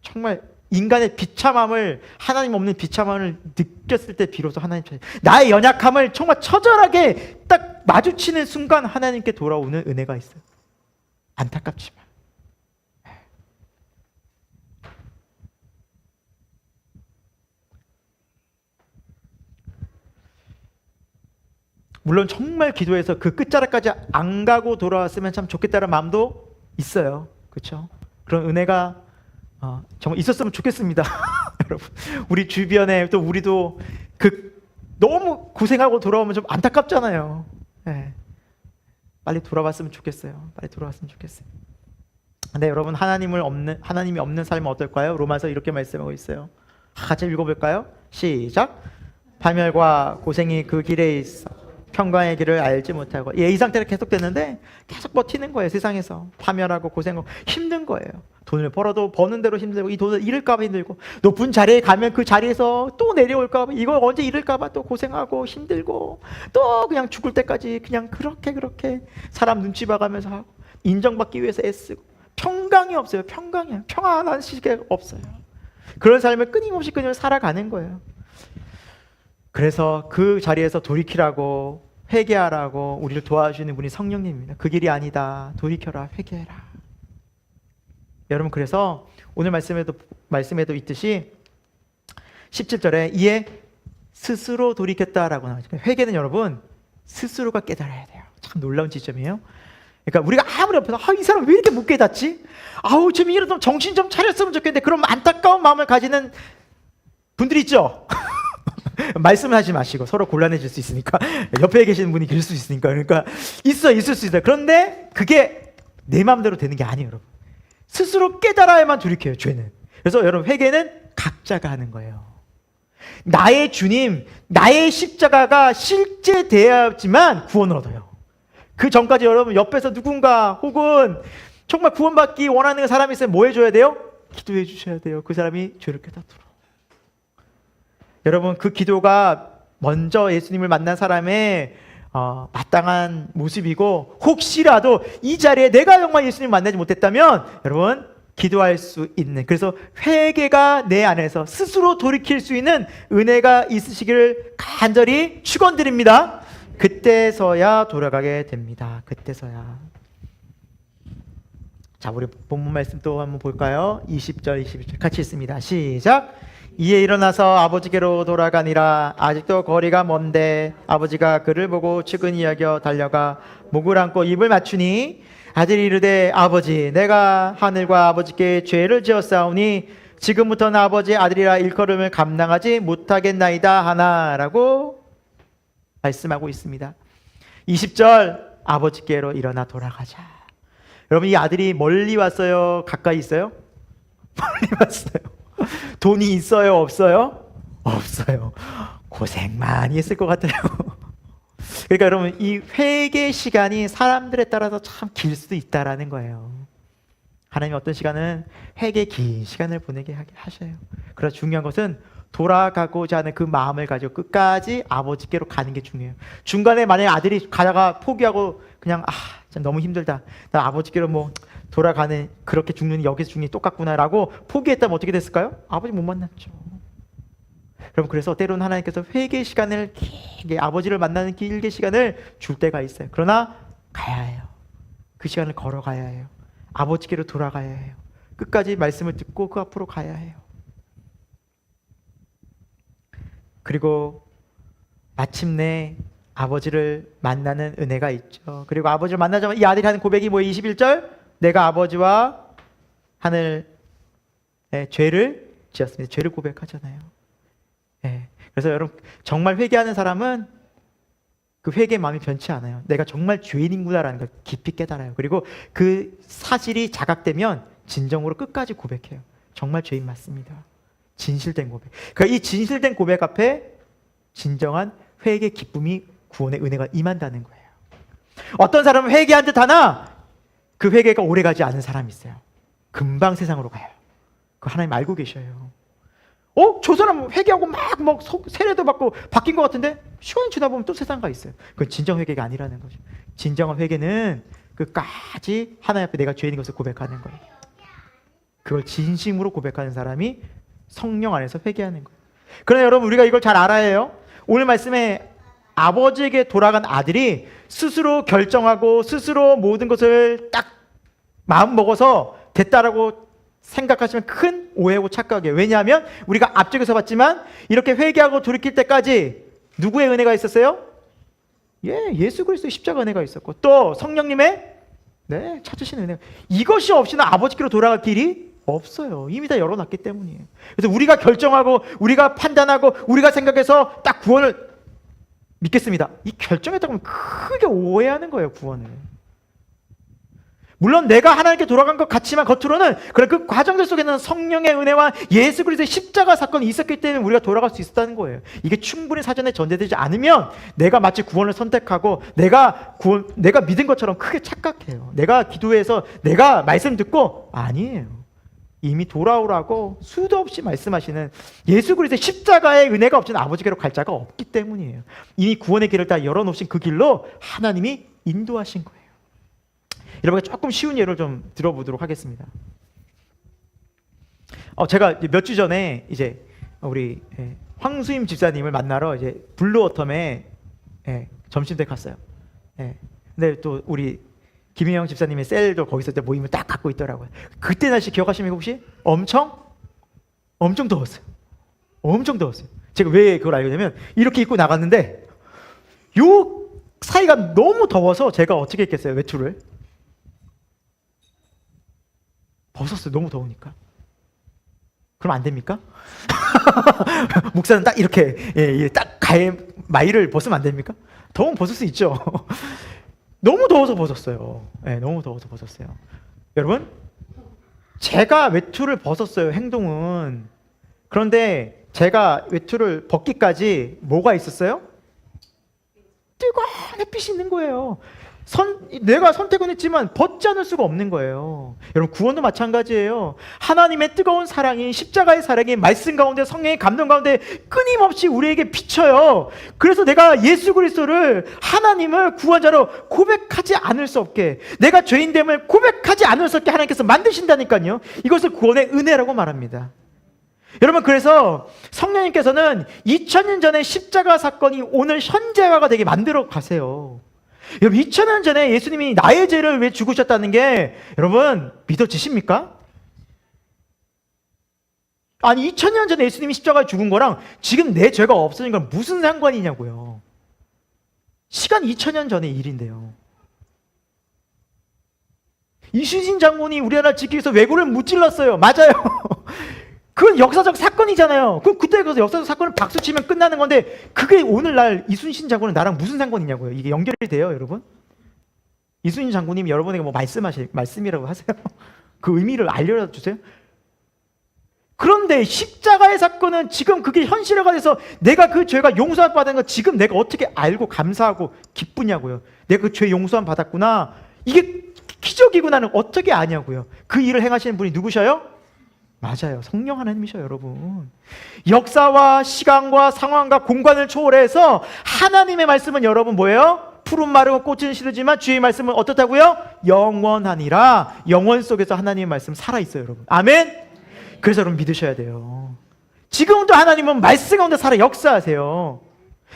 정말 인간의 비참함을, 하나님 없는 비참함을 느꼈을 때 비로소 하나님 찾아요. 나의 연약함을 정말 처절하게 딱 마주치는 순간 하나님께 돌아오는 은혜가 있어요. 안타깝지만. 물론 정말 기도해서 그 끝자락까지 안 가고 돌아왔으면 참 좋겠다는 마음도 있어요. 그렇죠? 그런 은혜가 정말 있었으면 좋겠습니다. 여러분, 우리 주변에 또 우리도 너무 고생하고 돌아오면 좀 안타깝잖아요. 네. 빨리 돌아왔으면 좋겠어요. 빨리 돌아왔으면 좋겠어요. 근데 여러분, 하나님이 없는 삶은 어떨까요? 로마서 이렇게 말씀하고 있어요. 같이 읽어볼까요? 시작. 파멸과 고생이 그 길에 있어 평강의 길을 알지 못하고, 이 상태로 계속되는데 계속 버티는 거예요. 세상에서 파멸하고 고생하고 힘든 거예요. 돈을 벌어도 버는 대로 힘들고, 이 돈을 잃을까 봐 힘들고, 높은 자리에 가면 그 자리에서 또 내려올까 봐, 이걸 언제 잃을까 봐 또 고생하고 힘들고, 또 그냥 죽을 때까지 그냥 그렇게 사람 눈치 봐가면서 하고, 인정받기 위해서 애쓰고, 평강이 없어요. 평안한 시기가 없어요. 그런 삶을 끊임없이 살아가는 거예요. 그래서 그 자리에서 돌이키라고, 회개하라고 우리를 도와주는 분이 성령님입니다. 그 길이 아니다. 돌이켜라, 회개해라. 여러분, 그래서 오늘 말씀에도 있듯이 17절에 이에 스스로 돌이켰다라고 나와요. 회개는 여러분 스스로가 깨달아야 돼요. 참 놀라운 지점이에요. 그러니까 우리가 아무리 옆에서 이 사람 왜 이렇게 못 깨닫지? 좀 이러면 정신 좀 차렸으면 좋겠는데, 그런 안타까운 마음을 가지는 분들이 있죠. 말씀을 하지 마시고, 서로 곤란해질 수 있으니까. 옆에 계시는 분이 계실 수 있으니까. 그러니까 있을 수 있어요. 그런데 그게 내 마음대로 되는 게 아니에요. 여러분, 스스로 깨달아야만 돌이켜요, 죄는. 그래서 여러분, 회개는 각자가 하는 거예요. 나의 주님, 나의 십자가가 실제되어야지만 구원을 얻어요. 그 전까지 여러분, 옆에서 누군가 혹은 정말 구원받기 원하는 사람이 있으면 뭐 해줘야 돼요? 기도해 주셔야 돼요. 그 사람이 죄를 깨닫도록. 여러분, 그 기도가 먼저 예수님을 만난 사람의 마땅한 모습이고, 혹시라도 이 자리에 내가 정말 예수님을 만나지 못했다면 여러분, 기도할 수 있는, 그래서 회개가 내 안에서 스스로 돌이킬 수 있는 은혜가 있으시기를 간절히 축원드립니다. 그때서야 돌아가게 됩니다. 그때서야. 자, 우리 본문 말씀 또 한번 볼까요? 20절, 21절 같이 읽습니다. 시작. 이에 일어나서 아버지께로 돌아가니라. 아직도 거리가 먼데 아버지가 그를 보고 측은히 여겨 달려가 목을 안고 입을 맞추니, 아들이 이르되 아버지, 내가 하늘과 아버지께 죄를 지었사오니 지금부터는 아버지의 아들이라 일컬음을 감당하지 못하겠나이다 하나라고 말씀하고 있습니다. 20절, 아버지께로 일어나 돌아가자. 여러분, 이 아들이 멀리 왔어요? 가까이 있어요? 멀리 왔어요. 돈이 있어요? 없어요? 없어요. 고생 많이 했을 것 같아요. 그러니까 여러분, 이 회개 시간이 사람들에 따라서 참 길 수도 있다라는 거예요. 하나님 어떤 시간은 회개 긴 시간을 보내게 하셔요. 그래서 중요한 것은 돌아가고자 하는 그 마음을 가지고 끝까지 아버지께로 가는 게 중요해요. 중간에 만약에 아들이 가다가 포기하고 그냥 진짜 너무 힘들다, 나 아버지께로 돌아가는, 그렇게 죽는, 여기서 죽는 게 똑같구나라고 포기했다면 어떻게 됐을까요? 아버지 못 만났죠. 여러분, 그래서 때로는 하나님께서 회개 시간을 길게, 아버지를 만나는 길게 시간을 줄 때가 있어요. 그러나 가야 해요. 그 시간을 걸어가야 해요. 아버지께로 돌아가야 해요. 끝까지 말씀을 듣고 그 앞으로 가야 해요. 그리고 마침내 아버지를 만나는 은혜가 있죠. 그리고 아버지를 만나자마자 이 아들이 하는 고백이 뭐예요? 21절, 내가 아버지와 하늘에 죄를 지었습니다. 죄를 고백하잖아요. 그래서 여러분, 정말 회개하는 사람은 그 회개의 마음이 변치 않아요. 내가 정말 죄인이구나라는 걸 깊이 깨달아요. 그리고 그 사실이 자각되면 진정으로 끝까지 고백해요. 정말 죄인 맞습니다. 진실된 고백. 그러니까 이 진실된 고백 앞에 진정한 회개의 기쁨이, 구원의 은혜가 임한다는 거예요. 어떤 사람은 회개한 듯 하나 그 회개가 오래가지 않은 사람이 있어요. 금방 세상으로 가요. 그거 하나님 알고 계셔요. 저 사람 회개하고 막 세례도 받고 바뀐 것 같은데 시간이 지나 보면 또 세상 가 있어요. 그건 진정 회개가 아니라는 거죠. 진정한 회개는 끝까지 하나님 앞에 내가 죄인인 것을 고백하는 거예요. 그걸 진심으로 고백하는 사람이 성령 안에서 회개하는 거예요. 그러나 여러분, 우리가 이걸 잘 알아야 해요. 오늘 말씀에 아버지에게 돌아간 아들이 스스로 결정하고 스스로 모든 것을 딱 마음 먹어서 됐다라고 생각하시면 큰 오해고 착각이에요. 왜냐하면 우리가 앞쪽에서 봤지만 이렇게 회개하고 돌이킬 때까지 누구의 은혜가 있었어요? 예수 그리스도의 십자가 은혜가 있었고, 또 성령님의 찾으시는 은혜가, 이것이 없이는 아버지께로 돌아갈 길이 없어요. 이미 다 열어놨기 때문이에요. 그래서 우리가 결정하고 우리가 판단하고 우리가 생각해서 딱 구원을 믿겠습니다, 이 결정했다고 하면 크게 오해하는 거예요. 구원을. 물론 내가 하나님께 돌아간 것 같지만 겉으로는 그 과정들 속에는 성령의 은혜와 예수 그리스도의 십자가 사건이 있었기 때문에 우리가 돌아갈 수 있었다는 거예요. 이게 충분히 사전에 전제되지 않으면 내가 마치 구원을 선택하고 내가 믿은 것처럼 크게 착각해요. 내가 기도해서 내가 말씀 듣고, 아니에요. 이미 돌아오라고 수도 없이 말씀하시는 예수 그리스도의 십자가의 은혜가 없이는 아버지께로 갈 자가 없기 때문이에요. 이미 구원의 길을 다 열어놓으신 그 길로 하나님이 인도하신 거예요. 여러분께 조금 쉬운 예를 좀 들어보도록 하겠습니다. 제가 몇 주 전에 이제 우리 황수임 집사님을 만나러 이제 블루어텀에 점심때 갔어요. 근데 또 우리 김희영 집사님의 셀도 거기서 모임을 딱 갖고 있더라고요. 그때 날씨 기억하십니까 혹시? 엄청 더웠어요. 엄청 더웠어요. 제가 왜 그걸 알게 되면 이렇게 입고 나갔는데 요 사이가 너무 더워서 제가 어떻게 했겠어요? 외투를 벗었어요. 너무 더우니까. 그럼 안 됩니까? 목사는 딱 이렇게 딱 가해 마이를 벗으면 안 됩니까? 더우면 벗을 수 있죠. 너무 더워서 벗었어요. 너무 더워서 벗었어요. 여러분, 제가 외투를 벗었어요. 행동은. 그런데 제가 외투를 벗기까지 뭐가 있었어요? 뜨거운 햇빛이 있는 거예요. 내가 선택은 했지만 벗지 않을 수가 없는 거예요. 여러분, 구원도 마찬가지예요. 하나님의 뜨거운 사랑이, 십자가의 사랑이 말씀 가운데, 성령의 감동 가운데 끊임없이 우리에게 비쳐요. 그래서 내가 예수 그리스도를, 하나님을 구원자로 고백하지 않을 수 없게, 내가 죄인됨을 고백하지 않을 수 없게 하나님께서 만드신다니까요. 이것을 구원의 은혜라고 말합니다. 여러분, 그래서 성령님께서는 2000년 전에 십자가 사건이 오늘 현재화가 되게 만들어 가세요. 여러분, 2000년 전에 예수님이 나의 죄를 왜 죽으셨다는 게 여러분 믿어지십니까? 아니, 2000년 전에 예수님이 십자가에 죽은 거랑 지금 내 죄가 없어진 건 무슨 상관이냐고요. 시간 2000년 전의 일인데요. 이순신 장군이 우리나라를 지키기 위해서 왜구를 무찔렀어요. 맞아요. 그건 역사적 사건이잖아요. 그럼 그때 그 역사적 사건을 박수치면 끝나는 건데 그게 오늘날 이순신 장군은 나랑 무슨 상관이냐고요. 이게 연결이 돼요, 여러분? 이순신 장군님이 여러분에게 뭐 말씀이라고 하세요? 그 의미를 알려주세요. 그런데 십자가의 사건은 지금 그게 현실화가 돼서 내가 그 죄가 용서함 받은 거 지금 내가 어떻게 알고 감사하고 기쁘냐고요. 내가 그 죄 용서함 받았구나. 이게 기적이구나는 어떻게 아냐고요. 그 일을 행하시는 분이 누구셔요? 맞아요. 성령 하나님이셔요, 여러분. 역사와 시간과 상황과 공간을 초월해서 하나님의 말씀은 여러분 뭐예요? 푸른 마르고 꽃은 시들지만 주의 말씀은 어떻다고요? 영원하니라. 영원 속에서 하나님의 말씀 살아있어요, 여러분. 아멘? 그래서 여러분 믿으셔야 돼요. 지금도 하나님은 말씀 가운데 살아 역사하세요.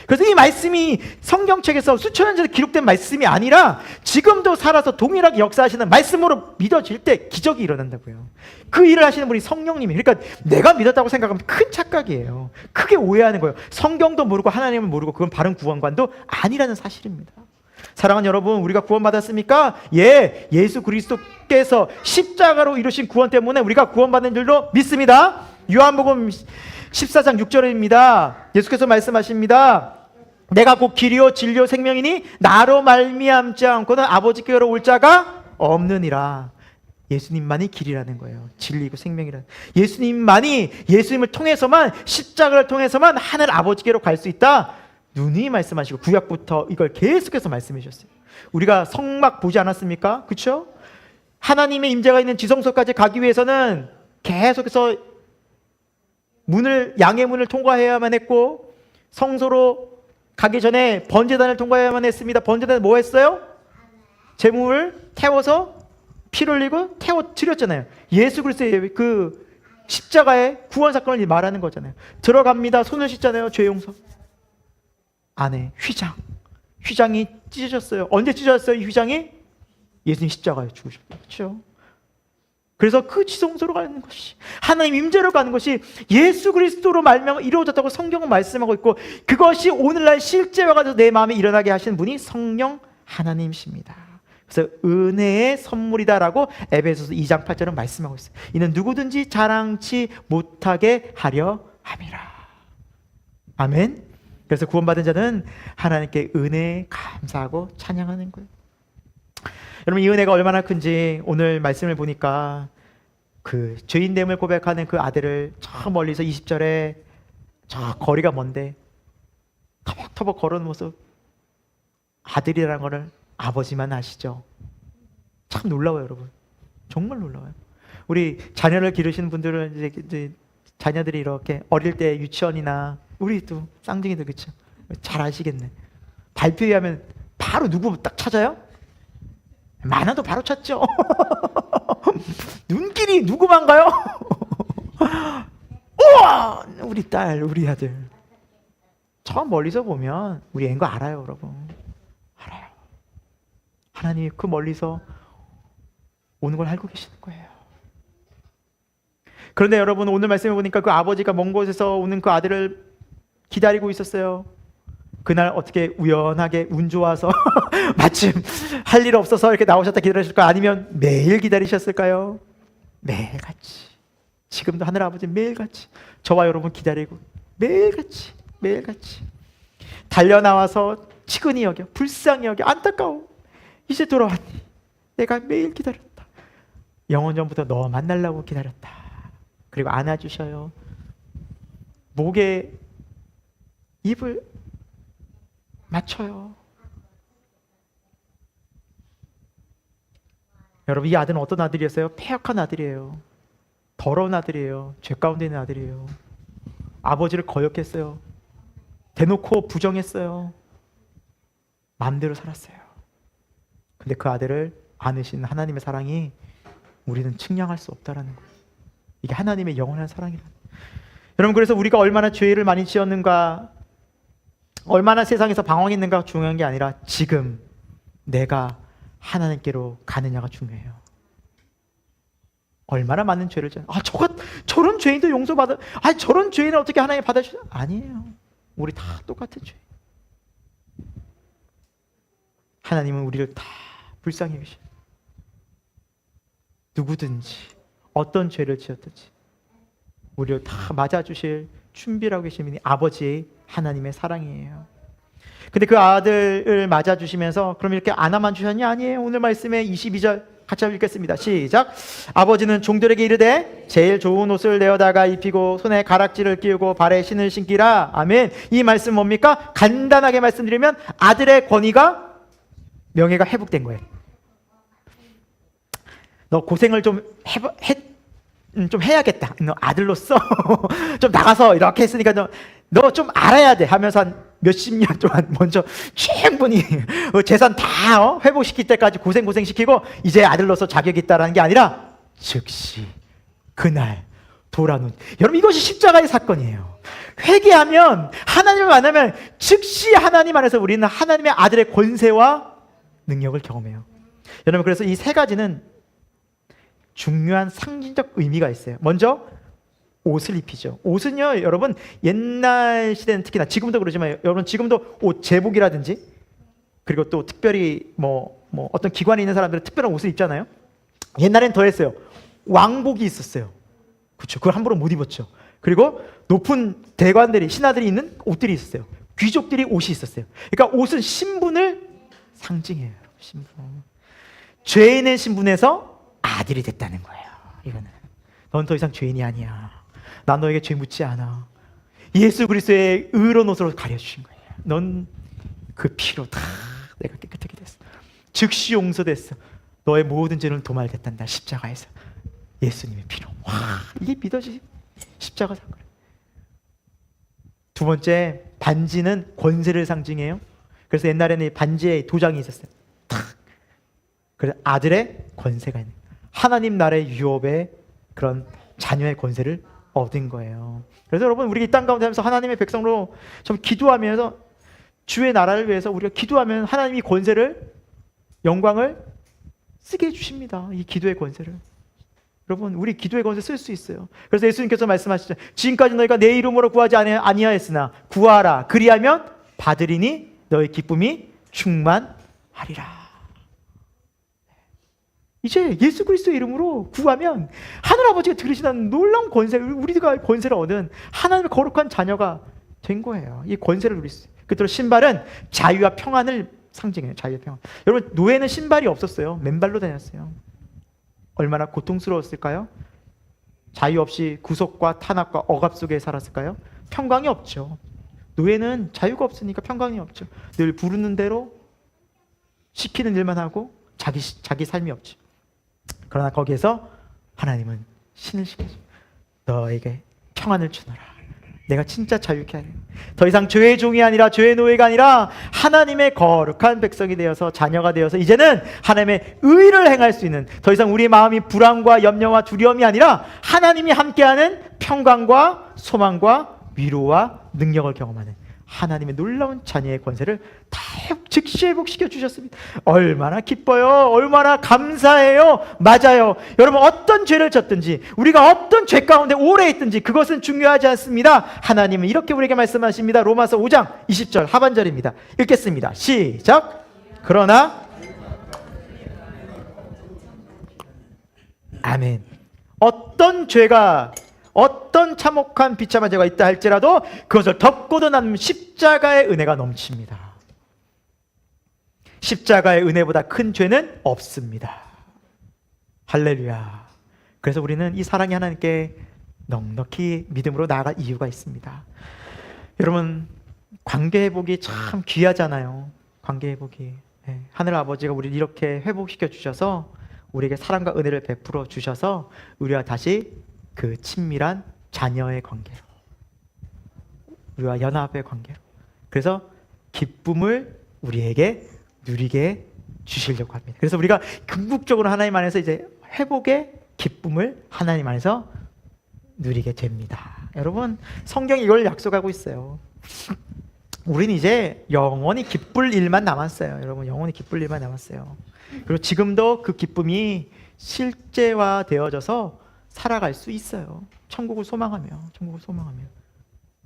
그래서 이 말씀이 성경책에서 수천 년 전에 기록된 말씀이 아니라 지금도 살아서 동일하게 역사하시는 말씀으로 믿어질 때 기적이 일어난다고요. 그 일을 하시는 분이 성령님이에요. 그러니까 내가 믿었다고 생각하면 큰 착각이에요. 크게 오해하는 거예요. 성경도 모르고 하나님을 모르고 그건 바른 구원관도 아니라는 사실입니다. 사랑하는 여러분, 우리가 구원받았습니까? 예, 예수 그리스도께서 십자가로 이루신 구원 때문에 우리가 구원받는 줄로 믿습니다. 요한복음 14장 6절입니다. 예수께서 말씀하십니다. 내가 곧 길이요 진리요 생명이니 나로 말미암지 않고는 아버지께로 올 자가 없느니라. 예수님만이 길이라는 거예요. 진리고 생명이라는. 예수님을 통해서만, 십자가를 통해서만 하늘 아버지께로 갈 수 있다. 누누이 말씀하시고 구약부터 이걸 계속해서 말씀해 주셨어요. 우리가 성막 보지 않았습니까? 그렇죠? 하나님의 임재가 있는 지성소까지 가기 위해서는 계속해서 양의 문을 통과해야만 했고, 성소로 가기 전에 번제단을 통과해야만 했습니다. 번제단은 뭐 했어요? 제물을 태워서 피를 흘리고 태워 드렸잖아요. 예수 그리스도의 그 십자가의 구원 사건을 말하는 거잖아요. 들어갑니다. 손을 씻잖아요. 죄 용서. 안에 휘장이 찢어졌어요. 언제 찢어졌어요? 이 휘장이? 예수님 십자가에 죽으셨다. 그렇죠? 그래서 그 지성소로 가는 것이, 하나님 임재로 가는 것이 예수 그리스도로 말미암아 이루어졌다고 성경은 말씀하고 있고, 그것이 오늘날 실제화가 돼서 내 마음에 일어나게 하시는 분이 성령 하나님이십니다. 그래서 은혜의 선물이다라고 에베소서 2장 8절은 말씀하고 있어요. 이는 누구든지 자랑치 못하게 하려 함이라. 아멘. 그래서 구원받은 자는 하나님께 은혜에 감사하고 찬양하는 거예요. 여러분, 이 은혜가 얼마나 큰지 오늘 말씀을 보니까 그 죄인됨을 고백하는 그 아들을 저 멀리서 20절에 저 거리가 먼데 터벅터벅 걸어오는 모습, 아들이라는 거를 아버지만 아시죠? 참 놀라워요, 여러분. 정말 놀라워요. 우리 자녀를 기르시는 분들은 이제 자녀들이 이렇게 어릴 때 유치원이나, 우리 또 쌍둥이들 그렇죠? 잘 아시겠네. 발표회 하면 바로 누구 딱 찾아요? 많아도 바로 찾죠. 눈길이 누구만 가요? 우와! 우리 딸, 우리 아들. 저 멀리서 보면 우리 애인 거 알아요, 여러분. 알아요. 하나님이 그 멀리서 오는 걸 알고 계시는 거예요. 그런데 여러분, 오늘 말씀해 보니까 그 아버지가 먼 곳에서 오는 그 아들을 기다리고 있었어요. 그날 어떻게 우연하게 운 좋아서 마침 할 일 없어서 이렇게 나오셨다 기다리실까요? 아니면 매일 기다리셨을까요? 매일같이. 지금도 하늘아버지 매일같이 저와 여러분 기다리고, 매일같이 달려나와서 치근히 여겨, 불쌍히 여겨, 안타까워. 이제 돌아왔니? 내가 매일 기다렸다. 영원 전부터 너 만나려고 기다렸다. 그리고 안아주셔요. 목에 입을 맞춰요. 여러분, 이 아들은 어떤 아들이었어요? 패역한 아들이에요. 더러운 아들이에요. 죄 가운데 있는 아들이에요. 아버지를 거역했어요. 대놓고 부정했어요. 마음대로 살았어요. 근데 그 아들을 안으신 하나님의 사랑이 우리는 측량할 수 없다라는 거예요. 이게 하나님의 영원한 사랑이라는 거예요. 여러분, 그래서 우리가 얼마나 죄를 많이 지었는가, 얼마나 세상에서 방황했는가 중요한 게 아니라 지금 내가 하나님께로 가느냐가 중요해요. 얼마나 많은 죄를 지어, 저런 죄인도 용서받아, 저런 죄인을 어떻게 하나님 받아주죠? 아니에요. 우리 다 똑같은 죄. 하나님은 우리를 다 불쌍히 여기셔요. 누구든지 어떤 죄를 지었든지 우리를 다 맞아주실 준비를 하고 계신 분이 아버지 하나님의 사랑이에요. 근데 그 아들을 맞아주시면서 그럼 이렇게 안아만 주셨냐? 아니에요. 오늘 말씀에 22절 같이 읽겠습니다. 시작. 아버지는 종들에게 이르되 제일 좋은 옷을 내어다가 입히고 손에 가락지를 끼우고 발에 신을 신기라. 아멘. 이 말씀 뭡니까? 간단하게 말씀드리면 아들의 권위가, 명예가 회복된 거예요. 너 고생을 좀 해야겠다. 너 아들로서 좀 나가서 이렇게 했으니까 너 좀 알아야 돼 하면서 한 몇십 년 동안 먼저 충분히 재산 다 회복시킬 때까지 고생시키고 이제 아들로서 자격이 있다라는 게 아니라 즉시 그날 돌아눈. 여러분, 이것이 십자가의 사건이에요. 회개하면, 하나님을 만나면 즉시 하나님 안에서 우리는 하나님의 아들의 권세와 능력을 경험해요. 여러분, 그래서 이 세 가지는 중요한 상징적 의미가 있어요. 먼저 옷을 입히죠. 옷은요, 여러분, 옛날 시대는 특히나, 지금도 그러지만 여러분 지금도 옷 제복이라든지, 그리고 또 특별히 뭐 어떤 기관에 있는 사람들은 특별한 옷을 입잖아요. 옛날엔 더 했어요. 왕복이 있었어요. 그렇죠. 그걸 함부로 못 입었죠. 그리고 높은 대관들이, 신하들이 있는 옷들이 있었어요. 귀족들이 옷이 있었어요. 그러니까 옷은 신분을 상징해요. 신분. 죄인의 신분에서 아들이 됐다는 거예요. 이거는 넌 더 이상 죄인이 아니야. 난 너에게 죄 묻지 않아. 예수 그리스도의 의로운 옷으로 가려주신 거예요. 넌 그 피로 다 내가 깨끗하게 됐어. 즉시 용서됐어. 너의 모든 죄는 도말됐단다. 십자가에서 예수님의 피로. 와, 이게 믿어지. 십자가 사건. 두 번째, 반지는 권세를 상징해요. 그래서 옛날에는 반지에 도장이 있었어요. 탁. 그래서 아들의 권세가 있는, 하나님 나라의 유업의 그런 자녀의 권세를 얻은 거예요. 그래서 여러분, 우리 이 땅 가운데 하면서 하나님의 백성으로 좀 기도하면서 주의 나라를 위해서 우리가 기도하면 하나님이 권세를, 영광을 쓰게 해주십니다. 이 기도의 권세를. 여러분, 우리 기도의 권세 쓸 수 있어요. 그래서 예수님께서 말씀하시죠. 지금까지 너희가 내 이름으로 구하지 아니하였으나 구하라. 그리하면 받으리니 너의 기쁨이 충만하리라. 이제 예수 그리스도의 이름으로 구하면 하늘 아버지가 들으시는 놀라운 권세, 우리가 권세를 얻은 하나님의 거룩한 자녀가 된 거예요. 이 권세를 누릴 수 있어요. 그대로 신발은 자유와 평안을 상징해요. 자유와 평안. 여러분, 노예는 신발이 없었어요. 맨발로 다녔어요. 얼마나 고통스러웠을까요? 자유 없이 구속과 탄압과 억압 속에 살았을까요? 평강이 없죠. 노예는 자유가 없으니까 평강이 없죠. 늘 부르는 대로 시키는 일만 하고 자기 삶이 없죠. 그러나 거기에서 하나님은 신을 시켜줘. 너에게 평안을 주노라. 내가 진짜 자유케 하리. 더 이상 죄의 종이 아니라 죄의 노예가 아니라 하나님의 거룩한 백성이 되어서 자녀가 되어서 이제는 하나님의 의를 행할 수 있는, 더 이상 우리의 마음이 불안과 염려와 두려움이 아니라 하나님이 함께하는 평강과 소망과 위로와 능력을 경험하는 하나님의 놀라운 자녀의 권세를 다 즉시 회복시켜 주셨습니다. 얼마나 기뻐요. 얼마나 감사해요. 맞아요. 여러분, 어떤 죄를 졌든지 우리가 어떤 죄 가운데 오래 있든지 그것은 중요하지 않습니다. 하나님은 이렇게 우리에게 말씀하십니다. 로마서 5장 20절 하반절입니다. 읽겠습니다. 시작. 그러나 아멘. 어떤 참혹한 비참한 죄가 있다 할지라도 그것을 덮고도 남는 십자가의 은혜가 넘칩니다. 십자가의 은혜보다 큰 죄는 없습니다. 할렐루야. 그래서 우리는 이 사랑의 하나님께 넉넉히 믿음으로 나아갈 이유가 있습니다. 여러분, 관계 회복이 참 귀하잖아요. 관계 회복이. 하늘 아버지가 우리를 이렇게 회복시켜 주셔서 우리에게 사랑과 은혜를 베풀어 주셔서 우리와 다시 그 친밀한 자녀의 관계로, 우리와 연합의 관계로, 그래서 기쁨을 우리에게 누리게 주시려고 합니다. 그래서 우리가 궁극적으로 하나님 안에서 이제 회복의 기쁨을 하나님 안에서 누리게 됩니다. 여러분, 성경이 이걸 약속하고 있어요. 우리는 이제 영원히 기쁠 일만 남았어요. 여러분, 영원히 기쁠 일만 남았어요. 그리고 지금도 그 기쁨이 실제화되어져서 살아갈 수 있어요. 천국을 소망하며.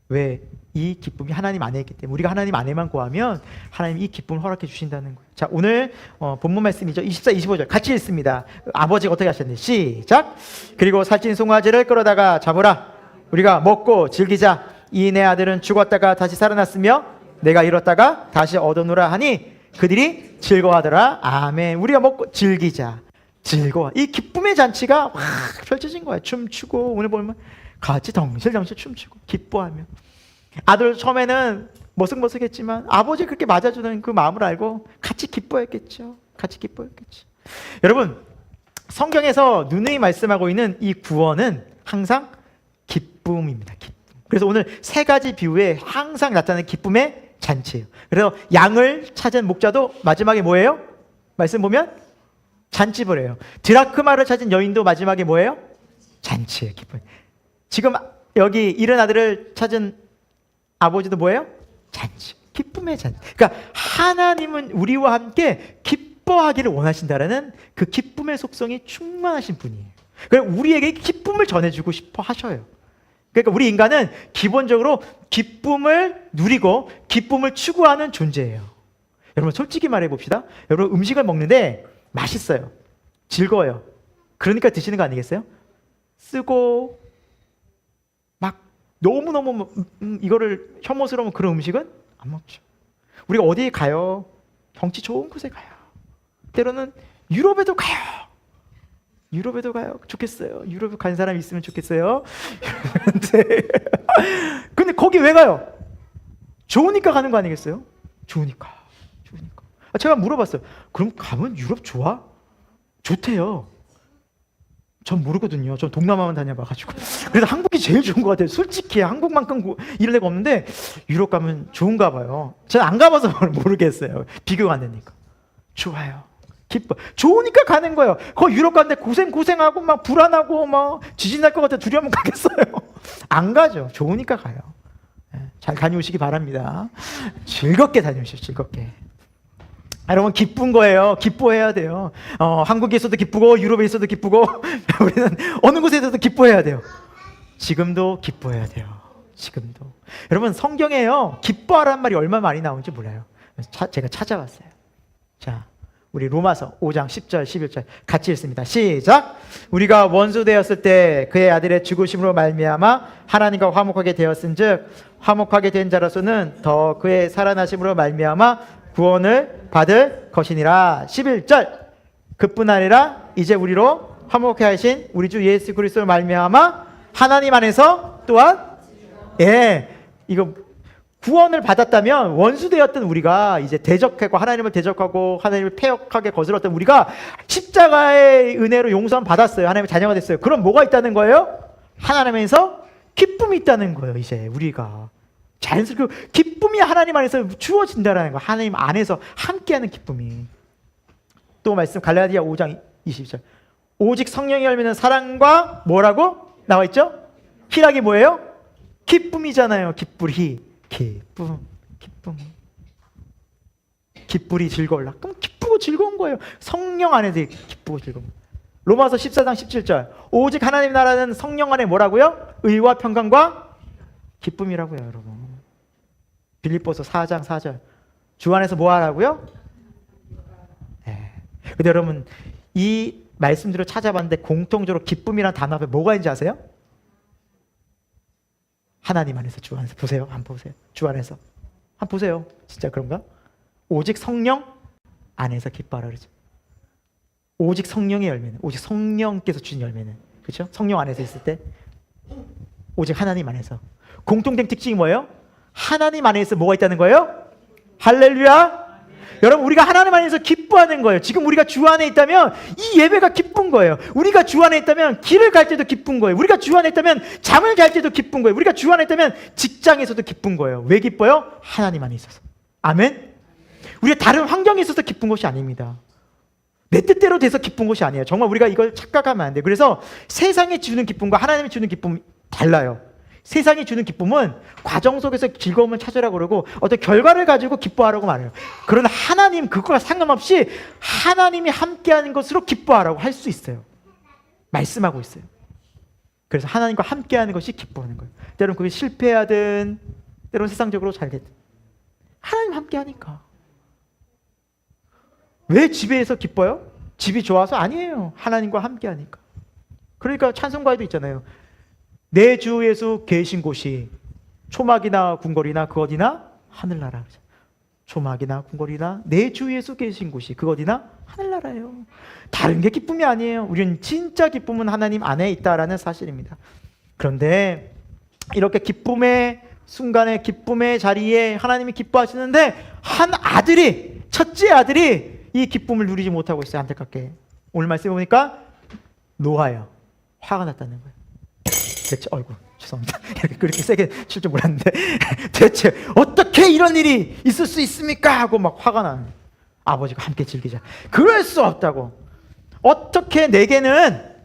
왜? 이 기쁨이 하나님 안에 있기 때문에. 우리가 하나님 안에만 구하면 하나님이 이 기쁨을 허락해 주신다는 거예요. 자, 오늘 본문 말씀이죠. 24, 25절 같이 읽습니다. 아버지가 어떻게 하셨는지 시작. 그리고 살찐 송아지를 끌어다가 잡으라. 우리가 먹고 즐기자. 이 내 아들은 죽었다가 다시 살아났으며 내가 잃었다가 다시 얻어노라 하니 그들이 즐거워하더라. 아멘. 우리가 먹고 즐기자. 즐거워. 이 기쁨의 잔치가 확 펼쳐진 거야. 춤추고, 오늘 보면 같이 덩실덩실 춤추고 기뻐하며. 아들 처음에는 머쓱머쓱했지만 아버지 그렇게 맞아주는 그 마음을 알고 같이 기뻐했겠죠. 여러분, 성경에서 누누이 말씀하고 있는 이 구원은 항상 기쁨입니다. 기쁨. 그래서 오늘 세 가지 비유에 항상 나타나는 기쁨의 잔치예요. 그래서 양을 찾은 목자도 마지막에 뭐예요? 말씀 보면 잔치를 해요. 드라크마를 찾은 여인도 마지막에 뭐예요? 잔치예요. 기쁨. 지금 여기 잃은 아들을 찾은 아버지도 뭐예요? 잔치. 기쁨의 잔치. 그러니까 하나님은 우리와 함께 기뻐하기를 원하신다라는 그 기쁨의 속성이 충만하신 분이에요. 그래서 우리에게 기쁨을 전해주고 싶어 하셔요. 그러니까 우리 인간은 기본적으로 기쁨을 누리고 기쁨을 추구하는 존재예요. 여러분, 솔직히 말해 봅시다. 여러분, 음식을 먹는데 맛있어요. 즐거워요. 그러니까 드시는 거 아니겠어요? 쓰고 막 너무너무 이거를 혐오스러운 그런 음식은 안 먹죠. 우리가 어디 가요? 경치 좋은 곳에 가요. 때로는 유럽에도 가요. 유럽에도 가요. 좋겠어요. 유럽에 간 사람 있으면 좋겠어요. 근데, 근데 거기 왜 가요? 좋으니까 가는 거 아니겠어요? 좋으니까. 좋으니까. 제가 물어봤어요. 그럼 가면 유럽 좋아? 좋대요. 전 모르거든요. 전 동남아만 다녀봐가지고. 그래서 한국이 제일 좋은 것 같아요. 솔직히 한국만큼 이런 데가 없는데 유럽 가면 좋은가 봐요. 저는 안 가봐서 모르겠어요. 비교가 안 되니까. 좋아요. 기뻐. 좋으니까 가는 거예요. 거기 유럽 가는데 고생하고 막 불안하고 막 지진 날 것 같아 두려우면 가겠어요. 안 가죠. 좋으니까 가요. 잘 다녀오시기 바랍니다. 즐겁게 다녀오시죠. 즐겁게. 여러분 기쁜 거예요. 기뻐해야 돼요. 한국에서도 기쁘고 유럽에서도 기쁘고 우리는 어느 곳에서도 기뻐해야 돼요. 지금도 기뻐해야 돼요. 지금도. 여러분 성경에요. 기뻐하라는 말이 얼마나 많이 나오는지 몰라요. 제가 찾아봤어요. 자, 우리 로마서 5장 10절 11절 같이 읽습니다. 시작. 우리가 원수 되었을 때 그의 아들의 죽으심으로 말미암아 하나님과 화목하게 되었은즉 화목하게 된 자로서는 더 그의 살아나심으로 말미암아 구원을 받을 것이니라. 11절. 그뿐 아니라 이제 우리로 화목하게 하신 우리 주 예수 그리스도로 말미암아 하나님 안에서 또한 이거 구원을 받았다면 원수 되었던 우리가 이제 대적하고 하나님을 대적하고 하나님을 패역하게 거스렀던 우리가 십자가의 은혜로 용서함 받았어요. 하나님의 자녀가 됐어요. 그럼 뭐가 있다는 거예요? 하나님에서 기쁨이 있다는 거예요. 이제 우리가 자연스럽게 기쁨이 하나님 안에서 주어진다는 거. 하나님 안에서 함께하는 기쁨이. 또 말씀 갈라디아 5장 22절. 오직 성령의 열매는 사랑과 뭐라고 나와 있죠? 희락이 뭐예요? 기쁨이잖아요. 기쁨이. 기쁨이 즐거울라. 그럼 기쁘고 즐거운 거예요. 성령 안에서 기쁘고 즐거운. 로마서 14장 17절. 오직 하나님 나라는 성령 안에 뭐라고요? 의와 평강과 기쁨이라고요, 여러분. 빌립보서 4장 4절. 주 안에서 뭐 하라고요? 근데 여러분 이 말씀들을 찾아봤는데 공통적으로 기쁨이란 단어 앞에 뭐가 있는지 아세요? 하나님 안에서, 주 안에서. 보세요. 한번 보세요. 주 안에서. 한번 보세요. 진짜 그런가? 오직 성령 안에서 기뻐하라 그러죠. 오직 성령의 열매는, 오직 성령께서 주신 열매는, 그렇죠? 성령 안에서 있을 때 오직 하나님 안에서. 공통된 특징이 뭐예요? 하나님 안에서 뭐가 있다는 거예요? 할렐루야. 여러분 우리가 하나님 안에서 기뻐하는 거예요. 지금 우리가 주 안에 있다면 이 예배가 기쁜 거예요. 우리가 주 안에 있다면 길을 갈 때도 기쁜 거예요. 우리가 주 안에 있다면 잠을 잘 때도 기쁜 거예요. 우리가 주 안에 있다면 직장에서도 기쁜 거예요. 왜 기뻐요? 하나님 안에 있어서. 아멘. 우리가 다른 환경에 있어서 기쁜 것이 아닙니다. 내 뜻대로 돼서 기쁜 것이 아니에요. 정말 우리가 이걸 착각하면 안 돼요. 그래서 세상이 주는 기쁨과 하나님이 주는 기쁨이 달라요. 세상이 주는 기쁨은 과정 속에서 즐거움을 찾으라고 그러고 어떤 결과를 가지고 기뻐하라고 말해요. 그러나 하나님 그거와 상관없이 하나님이 함께하는 것으로 기뻐하라고 할 수 있어요. 말씀하고 있어요. 그래서 하나님과 함께하는 것이 기뻐하는 거예요. 때로는 그게 실패하든 때로는 세상적으로 잘 되든 하나님 함께하니까. 왜 집에서 기뻐요? 집이 좋아서? 아니에요. 하나님과 함께하니까. 그러니까 찬송가에도 있잖아요. 내 주 예수 계신 곳이 초막이나 궁궐이나 그 어디나 하늘나라. 초막이나 궁궐이나 내 주 예수 계신 곳이 그 어디나 하늘나라예요. 다른 게 기쁨이 아니에요. 우리는 진짜 기쁨은 하나님 안에 있다라는 사실입니다. 그런데 이렇게 기쁨의 순간에 기쁨의 자리에 하나님이 기뻐하시는데 한 아들이, 첫째 아들이 이 기쁨을 누리지 못하고 있어요. 안타깝게. 오늘 말씀해 보니까 노하여 화가 났다는 거예요. 대체 죄송합니다. 그렇게 세게 칠 줄 몰랐는데 대체 어떻게 이런 일이 있을 수 있습니까? 하고 막 화가 나는 아버지가 함께 즐기자. 그럴 수 없다고. 어떻게 내게는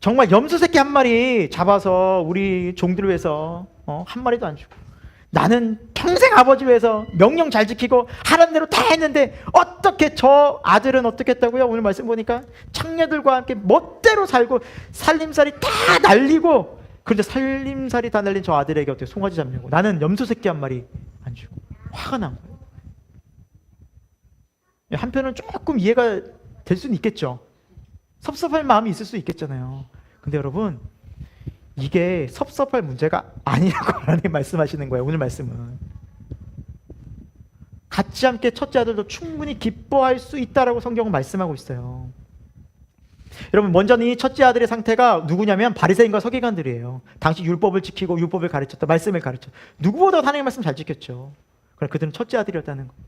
정말 염소 새끼 한 마리 잡아서 우리 종들을 위해서 한 마리도 안 주고 나는 평생 아버지 위해서 명령 잘 지키고 하라는 대로 다 했는데 어떻게 저 아들은 어떻게 했다고요? 오늘 말씀 보니까 창녀들과 함께 멋대로 살고 살림살이 다 날리고, 그런데 살림살이 다 날린 저 아들에게 어떻게 송아지 잡냐고. 나는 염소 새끼 한 마리 안 주고. 화가 난 거예요. 한편은 조금 이해가 될 수는 있겠죠. 섭섭할 마음이 있을 수 있겠잖아요. 근데 여러분 이게 섭섭할 문제가 아니라고 하나님 말씀하시는 거예요. 오늘 말씀은 같이 함께 첫째 아들도 충분히 기뻐할 수 있다라고 성경은 말씀하고 있어요. 여러분, 먼저는 이 첫째 아들의 상태가 누구냐면 바리새인과 서기관들이에요. 당시 율법을 지키고 율법을 가르쳤다, 말씀을 가르쳤다. 누구보다 하나님의 말씀 잘 지켰죠. 그러나 그들은 첫째 아들이었다는 거예요.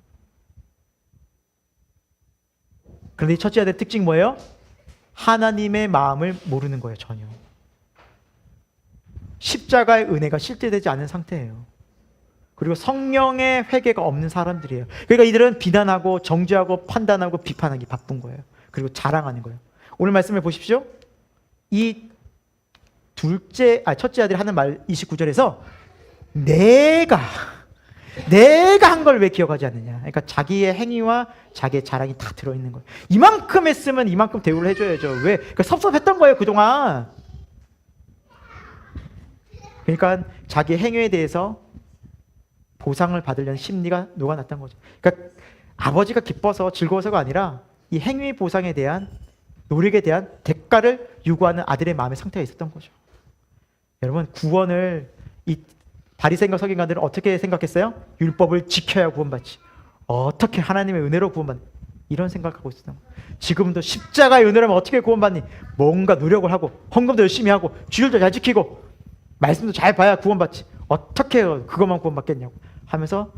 그런데 이 첫째 아들의 특징이 뭐예요? 하나님의 마음을 모르는 거예요. 전혀. 십자가의 은혜가 실제되지 않은 상태예요. 그리고 성령의 회개가 없는 사람들이에요. 그러니까 이들은 비난하고 정죄하고 판단하고 비판하기 바쁜 거예요. 그리고 자랑하는 거예요. 오늘 말씀을 보십시오. 이 첫째 아들이 하는 말 29절에서 내가 한 걸 왜 기억하지 않느냐. 그러니까 자기의 행위와 자기의 자랑이 다 들어있는 거예요. 이만큼 했으면 이만큼 대우를 해줘야죠. 왜? 그러니까 섭섭했던 거예요, 그동안. 그러니까 자기 행위에 대해서 보상을 받으려는 심리가 녹아났던 거죠. 그러니까 아버지가 기뻐서 즐거워서가 아니라 이 행위 보상에 대한 노력에 대한 대가를 요구하는 아들의 마음의 상태가 있었던 거죠. 여러분, 구원을 이 바리새인과 서기관들은 어떻게 생각했어요? 율법을 지켜야 구원받지. 어떻게 하나님의 은혜로 구원받니? 이런 생각하고 있었던 거예요. 지금도 십자가의 은혜라면 어떻게 구원받니? 뭔가 노력을 하고 헌금도 열심히 하고 주일도 잘 지키고 말씀도 잘 봐야 구원받지. 어떻게 그것만 구원받겠냐고 하면서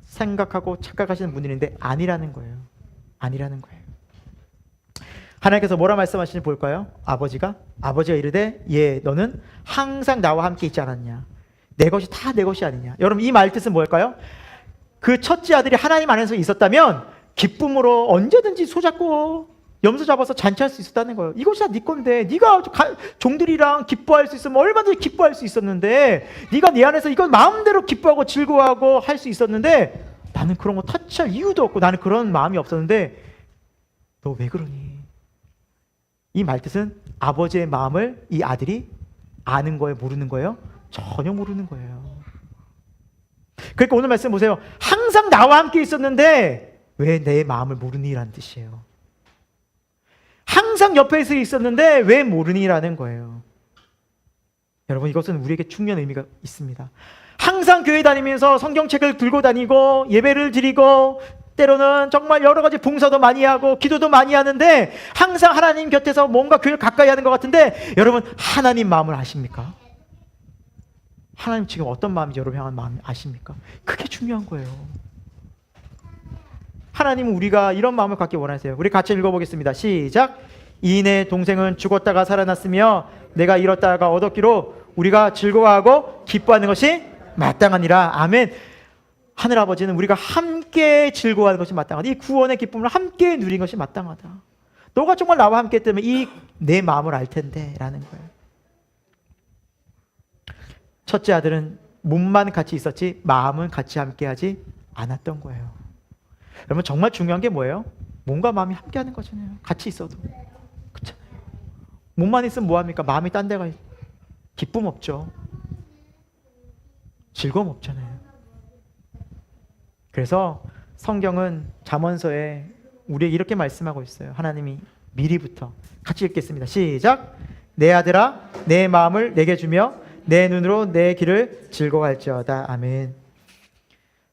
생각하고 착각하시는 분들인데 아니라는 거예요. 아니라는 거예요. 하나님께서 뭐라 말씀하시는지 볼까요? 아버지가 이르되 예, 너는 항상 나와 함께 있지 않았냐. 내 것이 다 내 것이 아니냐. 여러분, 이 말 뜻은 뭘까요? 그 첫째 아들이 하나님 안에서 있었다면 기쁨으로 언제든지 손잡고 염소 잡아서 잔치할 수 있었다는 거예요. 이것이 다 네 건데 네가 종들이랑 기뻐할 수 있으면 얼마든지 기뻐할 수 있었는데, 네가 네 안에서 이건 마음대로 기뻐하고 즐거워하고 할 수 있었는데, 나는 그런 거 터치할 이유도 없고 나는 그런 마음이 없었는데 너 왜 그러니? 이 말뜻은 아버지의 마음을 이 아들이 아는 거예요, 모르는 거예요? 전혀 모르는 거예요. 그러니까 오늘 말씀 보세요. 항상 나와 함께 있었는데 왜 내 마음을 모르니라는 뜻이에요. 항상 옆에서 있었는데 왜 모르니라는 거예요. 여러분, 이것은 우리에게 중요한 의미가 있습니다. 항상 교회 다니면서 성경책을 들고 다니고 예배를 드리고 때로는 정말 여러 가지 봉사도 많이 하고 기도도 많이 하는데 항상 하나님 곁에서 뭔가 교회를 가까이 하는 것 같은데, 여러분, 하나님 마음을 아십니까? 하나님 지금 어떤 마음인지 여러분 향한 마음 아십니까? 그게 중요한 거예요. 하나님은 우리가 이런 마음을 갖기 원하세요. 우리 같이 읽어보겠습니다. 시작. 이내 동생은 죽었다가 살아났으며 내가 잃었다가 얻었기로 우리가 즐거워하고 기뻐하는 것이 마땅하니라. 아멘. 하늘아버지는 우리가 함께 즐거워하는 것이 마땅하다. 이 구원의 기쁨을 함께 누린 것이 마땅하다. 너가 정말 나와 함께 했다면 이 내 마음을 알 텐데 라는 거예요. 첫째 아들은 몸만 같이 있었지 마음은 같이 함께하지 않았던 거예요. 여러분, 정말 중요한 게 뭐예요? 몸과 마음이 함께하는 거잖아요. 같이 있어도. 그렇잖아요. 몸만 있으면 뭐합니까? 마음이 딴 데가 기쁨 없죠. 즐거움 없잖아요. 그래서 성경은 잠언서에 우리에게 이렇게 말씀하고 있어요. 하나님이 미리부터. 같이 읽겠습니다. 시작. 내 아들아 내 마음을 내게 주며 내 눈으로 내 길을 즐거워할지어다. 아멘.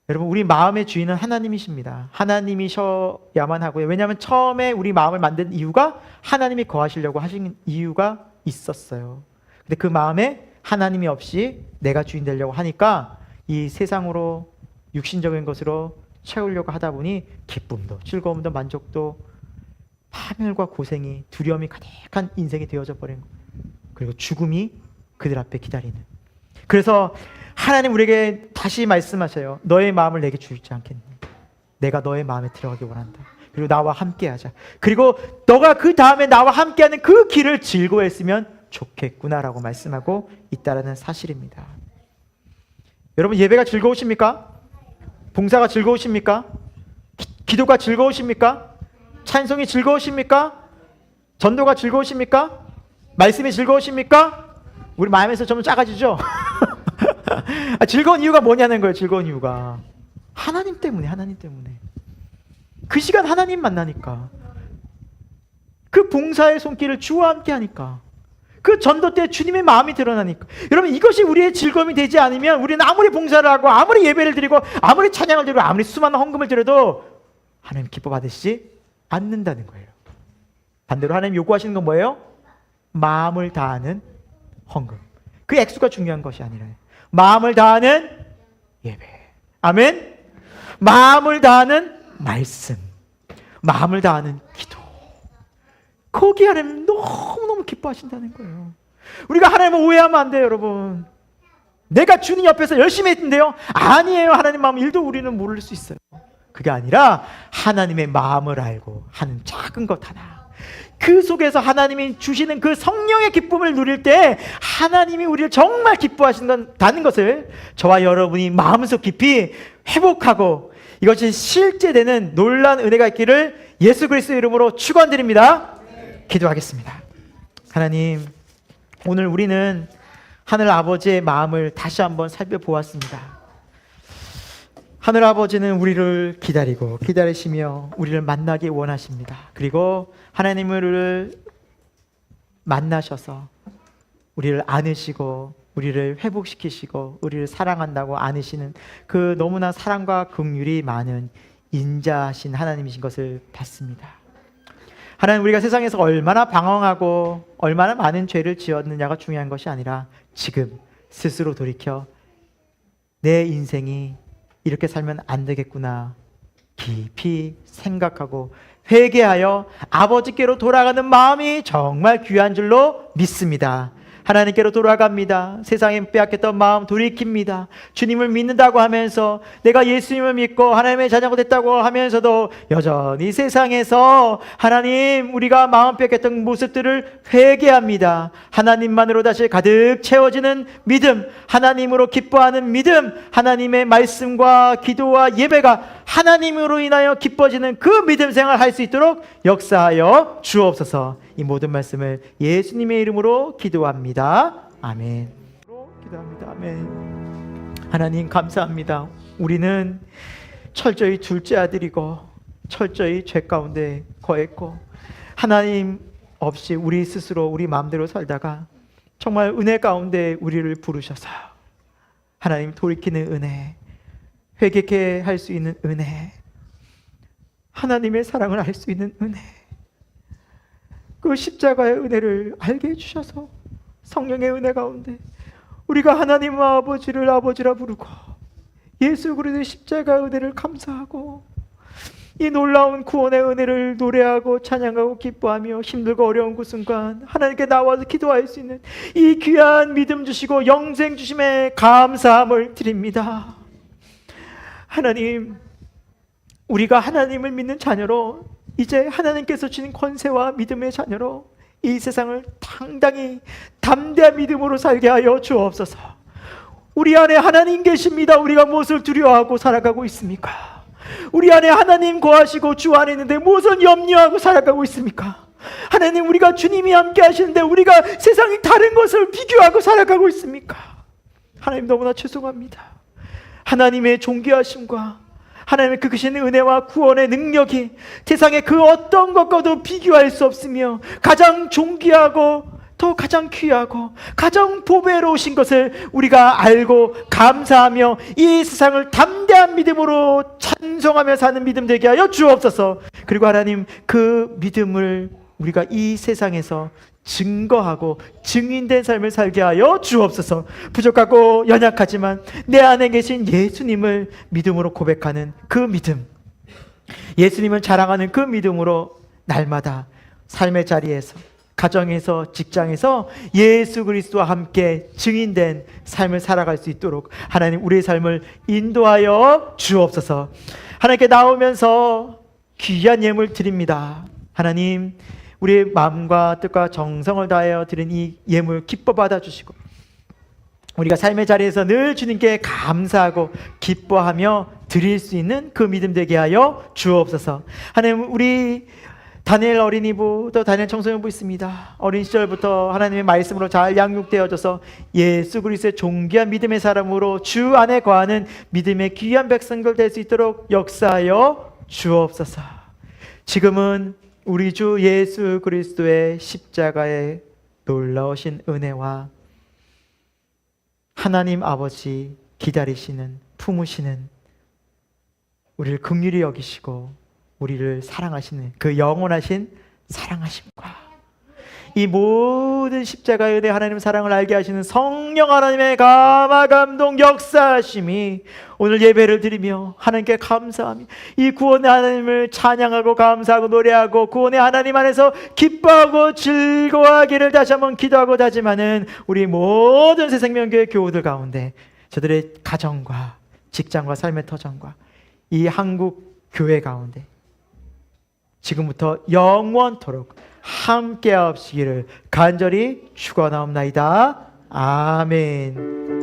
여러분, 우리 마음의 주인은 하나님이십니다. 하나님이셔야만 하고요. 왜냐하면 처음에 우리 마음을 만든 이유가 하나님이 거하시려고 하신 이유가 있었어요. 근데 그 마음에 하나님이 없이 내가 주인 되려고 하니까 이 세상으로 육신적인 것으로 채우려고 하다 보니 기쁨도 즐거움도 만족도 파멸과 고생이 두려움이 가득한 인생이 되어져 버린 거예요. 그리고 죽음이 그들 앞에 기다리는. 그래서 하나님 우리에게 다시 말씀하셔요. 너의 마음을 내게 주지 않겠니? 내가 너의 마음에 들어가기 원한다. 그리고 나와 함께하자. 그리고 너가 그 다음에 나와 함께하는 그 길을 즐거워했으면 좋겠구나라고 말씀하고 있다라는 사실입니다. 여러분, 예배가 즐거우십니까? 봉사가 즐거우십니까? 기도가 즐거우십니까? 찬송이 즐거우십니까? 전도가 즐거우십니까? 말씀이 즐거우십니까? 우리 마음에서 점점 작아지죠? 즐거운 이유가 뭐냐는 거예요. 즐거운 이유가 하나님 때문에. 그 시간 하나님 만나니까, 그 봉사의 손길을 주와 함께 하니까, 그 전도 때 주님의 마음이 드러나니까. 여러분, 이것이 우리의 즐거움이 되지 않으면 우리는 아무리 봉사를 하고 아무리 예배를 드리고 아무리 찬양을 드리고 아무리 수많은 헌금을 드려도 하나님 기뻐 받으시지 않는다는 거예요. 반대로 하나님 요구하시는 건 뭐예요? 마음을 다하는 헌금. 그 액수가 중요한 것이 아니라 마음을 다하는 예배. 아멘. 마음을 다하는 말씀, 마음을 다하는 기도. 거기 하나님 너무너무 기뻐하신다는 거예요. 우리가 하나님을 오해하면 안 돼요, 여러분. 내가 주님 옆에서 열심히 했는데요, 아니에요. 하나님 마음 1도 우리는 모를 수 있어요. 그게 아니라 하나님의 마음을 알고 하는 작은 것 하나, 그 속에서 하나님이 주시는 그 성령의 기쁨을 누릴 때 하나님이 우리를 정말 기뻐하신다는 것을 저와 여러분이 마음속 깊이 회복하고 이것이 실제되는 놀라운 은혜가 있기를 예수 그리스도 이름으로 축원드립니다. 기도하겠습니다. 하나님, 오늘 우리는 하늘 아버지의 마음을 다시 한번 살펴보았습니다. 하늘 아버지는 우리를 기다리고 기다리시며 우리를 만나기 원하십니다. 그리고 하나님을 만나셔서 우리를 안으시고 우리를 회복시키시고 우리를 사랑한다고 안으시는 그 너무나 사랑과 긍휼이 많은 인자하신 하나님이신 것을 봤습니다. 하나님, 우리가 세상에서 얼마나 방황하고 얼마나 많은 죄를 지었느냐가 중요한 것이 아니라 지금 스스로 돌이켜 내 인생이 이렇게 살면 안 되겠구나 깊이 생각하고 회개하여 아버지께로 돌아가는 마음이 정말 귀한 줄로 믿습니다. 하나님께로 돌아갑니다. 세상에 빼앗겼던 마음 돌이킵니다. 주님을 믿는다고 하면서 내가 예수님을 믿고 하나님의 자녀가 됐다고 하면서도 여전히 세상에서 하나님, 우리가 마음 뺏겼던 모습들을 회개합니다. 하나님만으로 다시 가득 채워지는 믿음, 하나님으로 기뻐하는 믿음, 하나님의 말씀과 기도와 예배가 하나님으로 인하여 기뻐지는 그 믿음 생활 할 수 있도록 역사하여 주옵소서. 이 모든 말씀을 예수님의 이름으로 기도합니다. 아멘. 기도합니다. 아멘. 하나님 감사합니다. 우리는 철저히 둘째 아들이고 철저히 죄 가운데 거했고 하나님 없이 우리 스스로 우리 마음대로 살다가 정말 은혜 가운데 우리를 부르셔서 하나님 돌이키는 은혜, 회개케 할 수 있는 은혜, 하나님의 사랑을 알 수 있는 은혜, 그 십자가의 은혜를 알게 해주셔서 성령의 은혜 가운데 우리가 하나님 아버지를 아버지라 부르고 예수 그리스도의 십자가의 은혜를 감사하고 이 놀라운 구원의 은혜를 노래하고 찬양하고 기뻐하며 힘들고 어려운 그 순간 하나님께 나와서 기도할 수 있는 이 귀한 믿음 주시고 영생 주심에 감사함을 드립니다. 하나님, 우리가 하나님을 믿는 자녀로 이제 하나님께서 주신 권세와 믿음의 자녀로 이 세상을 당당히 담대한 믿음으로 살게 하여 주옵소서. 우리 안에 하나님 계십니다. 우리가 무엇을 두려워하고 살아가고 있습니까? 우리 안에 하나님 거하시고 주 안에 있는데 무엇을 염려하고 살아가고 있습니까? 하나님, 우리가 주님이 함께 하시는데 우리가 세상이 다른 것을 비교하고 살아가고 있습니까? 하나님, 너무나 죄송합니다. 하나님의 존귀하심과 하나님의 그 크신 은혜와 구원의 능력이 세상의 그 어떤 것과도 비교할 수 없으며 가장 존귀하고 또 가장 귀하고 가장 보배로우신 것을 우리가 알고 감사하며 이 세상을 담대한 믿음으로 찬송하며 사는 믿음 되게 하여 주옵소서. 그리고 하나님, 그 믿음을 우리가 이 세상에서 증거하고 증인된 삶을 살게 하여 주옵소서. 부족하고 연약하지만 내 안에 계신 예수님을 믿음으로 고백하는 그 믿음, 예수님을 자랑하는 그 믿음으로 날마다 삶의 자리에서, 가정에서, 직장에서 예수 그리스도와 함께 증인된 삶을 살아갈 수 있도록 하나님, 우리의 삶을 인도하여 주옵소서. 하나님께 나오면서 귀한 예물 드립니다. 하나님, 우리의 마음과 뜻과 정성을 다하여 드린 이 예물 기뻐 받아주시고 우리가 삶의 자리에서 늘 주님께 감사하고 기뻐하며 드릴 수 있는 그 믿음 되게 하여 주옵소서. 하나님, 우리 다니엘 어린이부 또 다니엘 청소년부 있습니다. 어린 시절부터 하나님의 말씀으로 잘 양육되어져서 예수 그리스도의 존귀한 믿음의 사람으로 주 안에 거하는 믿음의 귀한 백성들 될 수 있도록 역사하여 주옵소서. 지금은 우리 주 예수 그리스도의 십자가의 놀라우신 은혜와 하나님 아버지 기다리시는, 품으시는, 우리를 긍휼히 여기시고 우리를 사랑하시는 그 영원하신 사랑하심과 이 모든 십자가의 은혜, 하나님 사랑을 알게 하시는 성령 하나님의 감화 감동 역사하심이 오늘 예배를 드리며 하나님께 감사하며 이 구원의 하나님을 찬양하고 감사하고 노래하고 구원의 하나님 안에서 기뻐하고 즐거워하기를 다시 한번 기도하고 다짐하는 우리 모든 새생명교회 교우들 가운데 저들의 가정과 직장과 삶의 터전과 이 한국 교회 가운데 지금부터 영원토록 함께 하시기를 간절히 축원하옵나이다. 아멘.